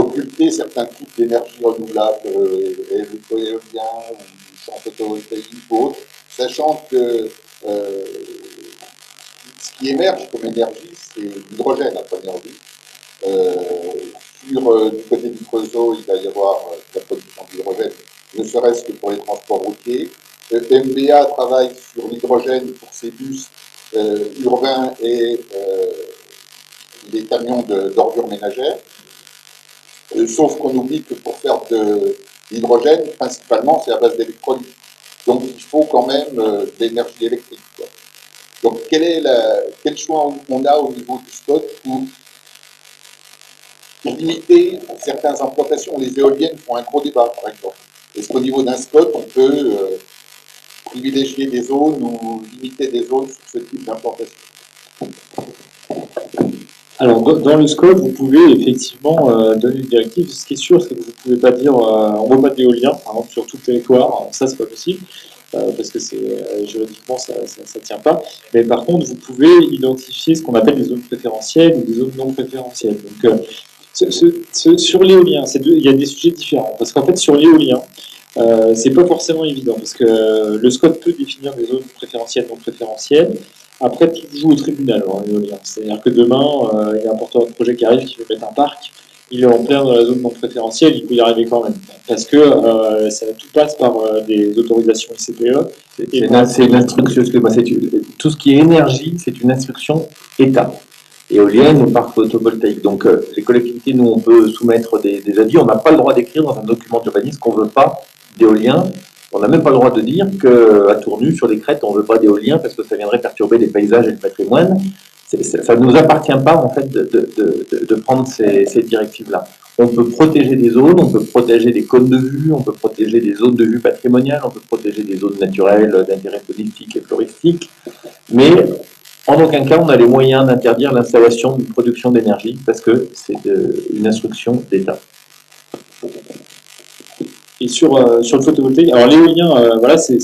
occulter certains types d'énergie renouvelable, éolien ou champ photovoltaïque ou autre, sachant que ce qui émerge comme énergie, c'est l'hydrogène à première vue. Du côté du Creusot, il va y avoir la production d'hydrogène, ne serait-ce que pour les transports routiers. MBA travaille sur l'hydrogène pour ses bus urbains et les camions d'ordures ménagères. Sauf qu'on oublie que pour faire de l'hydrogène, principalement, c'est à base d'électrolyse. Donc, il faut quand même de l'énergie électrique, quoi. Donc, quel choix on a au niveau du SCOT pour limiter certaines implantations? Les éoliennes font un gros débat, par exemple. Est-ce qu'au niveau d'un SCOT, on peut privilégier des zones ou limiter des zones sur ce type d'implantation? Alors, dans le scope, vous pouvez effectivement donner une directive. Ce qui est sûr, c'est que vous ne pouvez pas dire on ne veut pas d'éolien, par exemple, sur tout le territoire. Ça, c'est pas possible, parce que juridiquement, ça ne tient pas. Mais par contre, vous pouvez identifier ce qu'on appelle des zones préférentielles ou des zones non préférentielles. Donc, sur l'éolien, il y a des sujets différents. Parce qu'en fait, sur l'éolien, c'est pas forcément évident, parce que le SCOT peut définir des zones préférentielles, non préférentielles. Après, tout joue au tribunal, l'éolien. C'est-à-dire que demain, il y a un porteur de projet qui arrive, qui veut mettre un parc, il est en plein dans la zone non préférentielle, il peut y arriver quand même. Parce que tout passe par des autorisations ICPE. C'est une instruction, tout ce qui est énergie, c'est une instruction État. Éolienne ou parc photovoltaïque. Donc, les collectivités, nous, on peut soumettre des avis. On n'a pas le droit d'écrire dans un document d'urbanisme qu'on ne veut pas d'éolien. On n'a même pas le droit de dire qu'à Tournu, sur les crêtes, on ne veut pas d'éolien parce que ça viendrait perturber les paysages et le patrimoine. ça ne nous appartient pas en fait de prendre ces directives-là. On peut protéger des zones, on peut protéger des cônes de vue, on peut protéger des zones de vue patrimoniales, on peut protéger des zones naturelles d'intérêt touristique et floristique, mais en aucun cas on a les moyens d'interdire l'installation d'une production d'énergie parce que c'est une instruction d'État. Et sur le photovoltaïque, alors l'éolien, voilà, c'est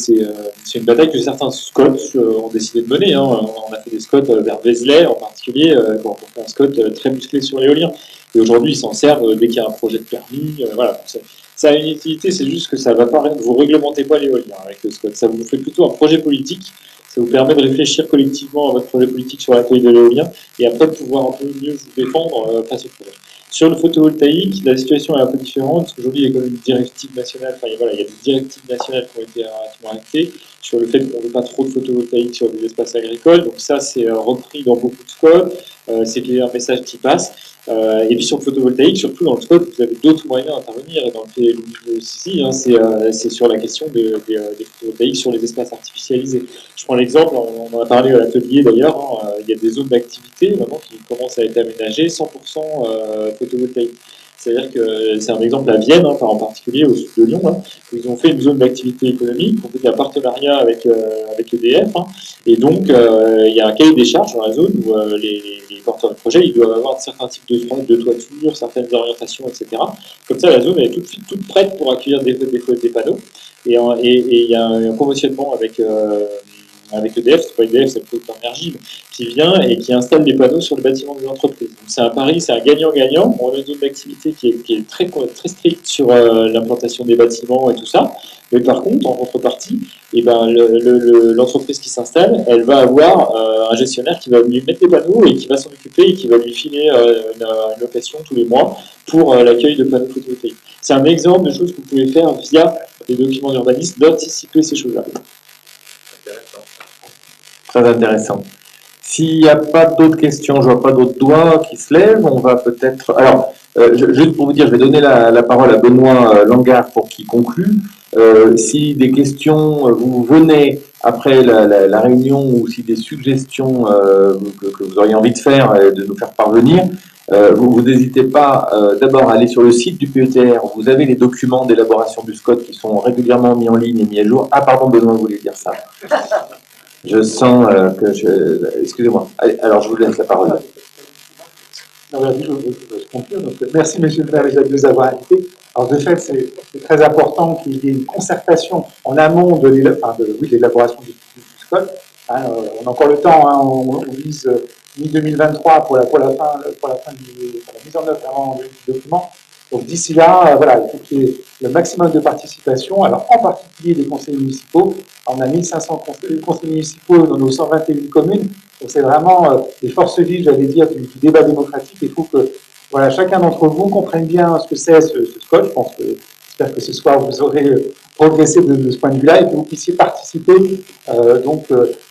une bataille que certains Scots ont décidé de mener. Hein. On a fait des Scots vers Vézelay en particulier, quand on fait un Scot très musclé sur l'éolien. Et aujourd'hui, ils s'en servent dès qu'il y a un projet de permis. Voilà. Ça a une utilité, c'est juste que ça va pas, vous réglementez pas l'éolien avec le Scot. Ça vous fait plutôt un projet politique. Ça vous permet de réfléchir collectivement à votre projet politique sur l'accueil de l'éolien et après de pouvoir un peu mieux vous défendre face au projet. Sur le photovoltaïque, la situation est un peu différente, parce qu'aujourd'hui, il y a quand même une directive nationale, enfin voilà, il y a des directives nationales qui ont actées sur le fait qu'on ne veut pas trop de photovoltaïque sur des espaces agricoles. Donc ça, c'est repris dans beaucoup de codes, c'est qu'il y a un message qui passe. Et puis sur le photovoltaïque, surtout dans le scope, vous avez d'autres moyens d'intervenir. Et dans le PLUI aussi, hein, c'est sur la question des photovoltaïques sur les espaces artificialisés. Je prends l'exemple, on en a parlé à l'atelier d'ailleurs, hein, il y a des zones d'activité vraiment qui commencent à être aménagées 100% photovoltaïque. C'est-à-dire que c'est un exemple à Vienne, hein, en particulier au sud de Lyon, hein, où ils ont fait une zone d'activité économique, on fait un partenariat avec EDF, hein, et donc il y a un cahier des charges dans la zone où les porteurs de projet ils doivent avoir certains types de toitures, certaines orientations, etc. Comme ça, la zone est tout de suite toute prête pour accueillir des panneaux, et il y a un conventionnement avec EDF, c'est pas EDF, c'est le producteur d'énergie, qui vient et qui installe des panneaux sur le bâtiment des entreprises. Donc c'est un pari, c'est un gagnant-gagnant. On a une zone d'activité qui est très stricte sur l'implantation des bâtiments et tout ça. Mais par contre, en contrepartie, eh ben, l'entreprise qui s'installe, elle va avoir un gestionnaire qui va lui mettre des panneaux et qui va s'en occuper et qui va lui filer une location tous les mois pour l'accueil de panneaux photovoltaïques. C'est un exemple de choses que vous pouvez faire via les documents d'urbanisme, d'anticiper ces choses-là. Très intéressant. S'il n'y a pas d'autres questions, je ne vois pas d'autres doigts qui se lèvent, on va peut-être... Alors, juste pour vous dire, je vais donner la parole à Benoît Langard pour qu'il conclue. Si des questions vous venez après la réunion ou si des suggestions que vous auriez envie de faire, de nous faire parvenir, vous n'hésitez pas d'abord à aller sur le site du PETR, où vous avez les documents d'élaboration du SCOT qui sont régulièrement mis en ligne et mis à jour. Ah pardon, Benoît, vous voulez dire ça. Je sens que je... Excusez-moi. Allez, alors, je vous laisse la parole. Je conclure. Donc, merci, monsieur le maire, de nous avoir invités. Alors, de fait, c'est très important qu'il y ait une concertation en amont de l'élaboration du SCOT. Hein, on a encore le temps, hein, on vise mi-2023 pour la fin de la mise en œuvre vraiment du document. Donc, d'ici là, voilà, il faut qu'il y ait le maximum de participation, alors en particulier des conseils municipaux. On a 1500 conseils municipaux dans nos 121 communes, donc c'est vraiment les forces vives, j'allais dire, du débat démocratique. Il faut que voilà, chacun d'entre vous comprenne bien ce que c'est ce SCOT. J'espère que ce soir vous aurez progressé de ce point de vue-là et que vous puissiez participer dans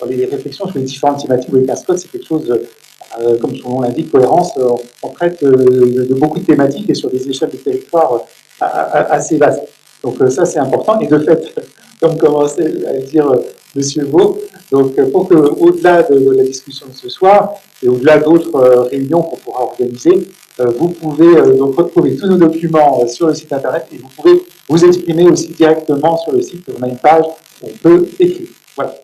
les réflexions sur les différentes thématiques. Avec un SCOT, c'est quelque chose, comme son nom l'indique, cohérence, on traite de beaucoup de thématiques et sur des échelles de territoire assez vastes. Donc ça, c'est important. Et de fait, comme commençait à le dire M. Vaux, donc pour que, au-delà de la discussion de ce soir et au-delà d'autres réunions qu'on pourra organiser, vous pouvez donc retrouver tous nos documents sur le site internet et vous pouvez vous exprimer aussi directement sur le site. On a une page où on peut écrire. Voilà.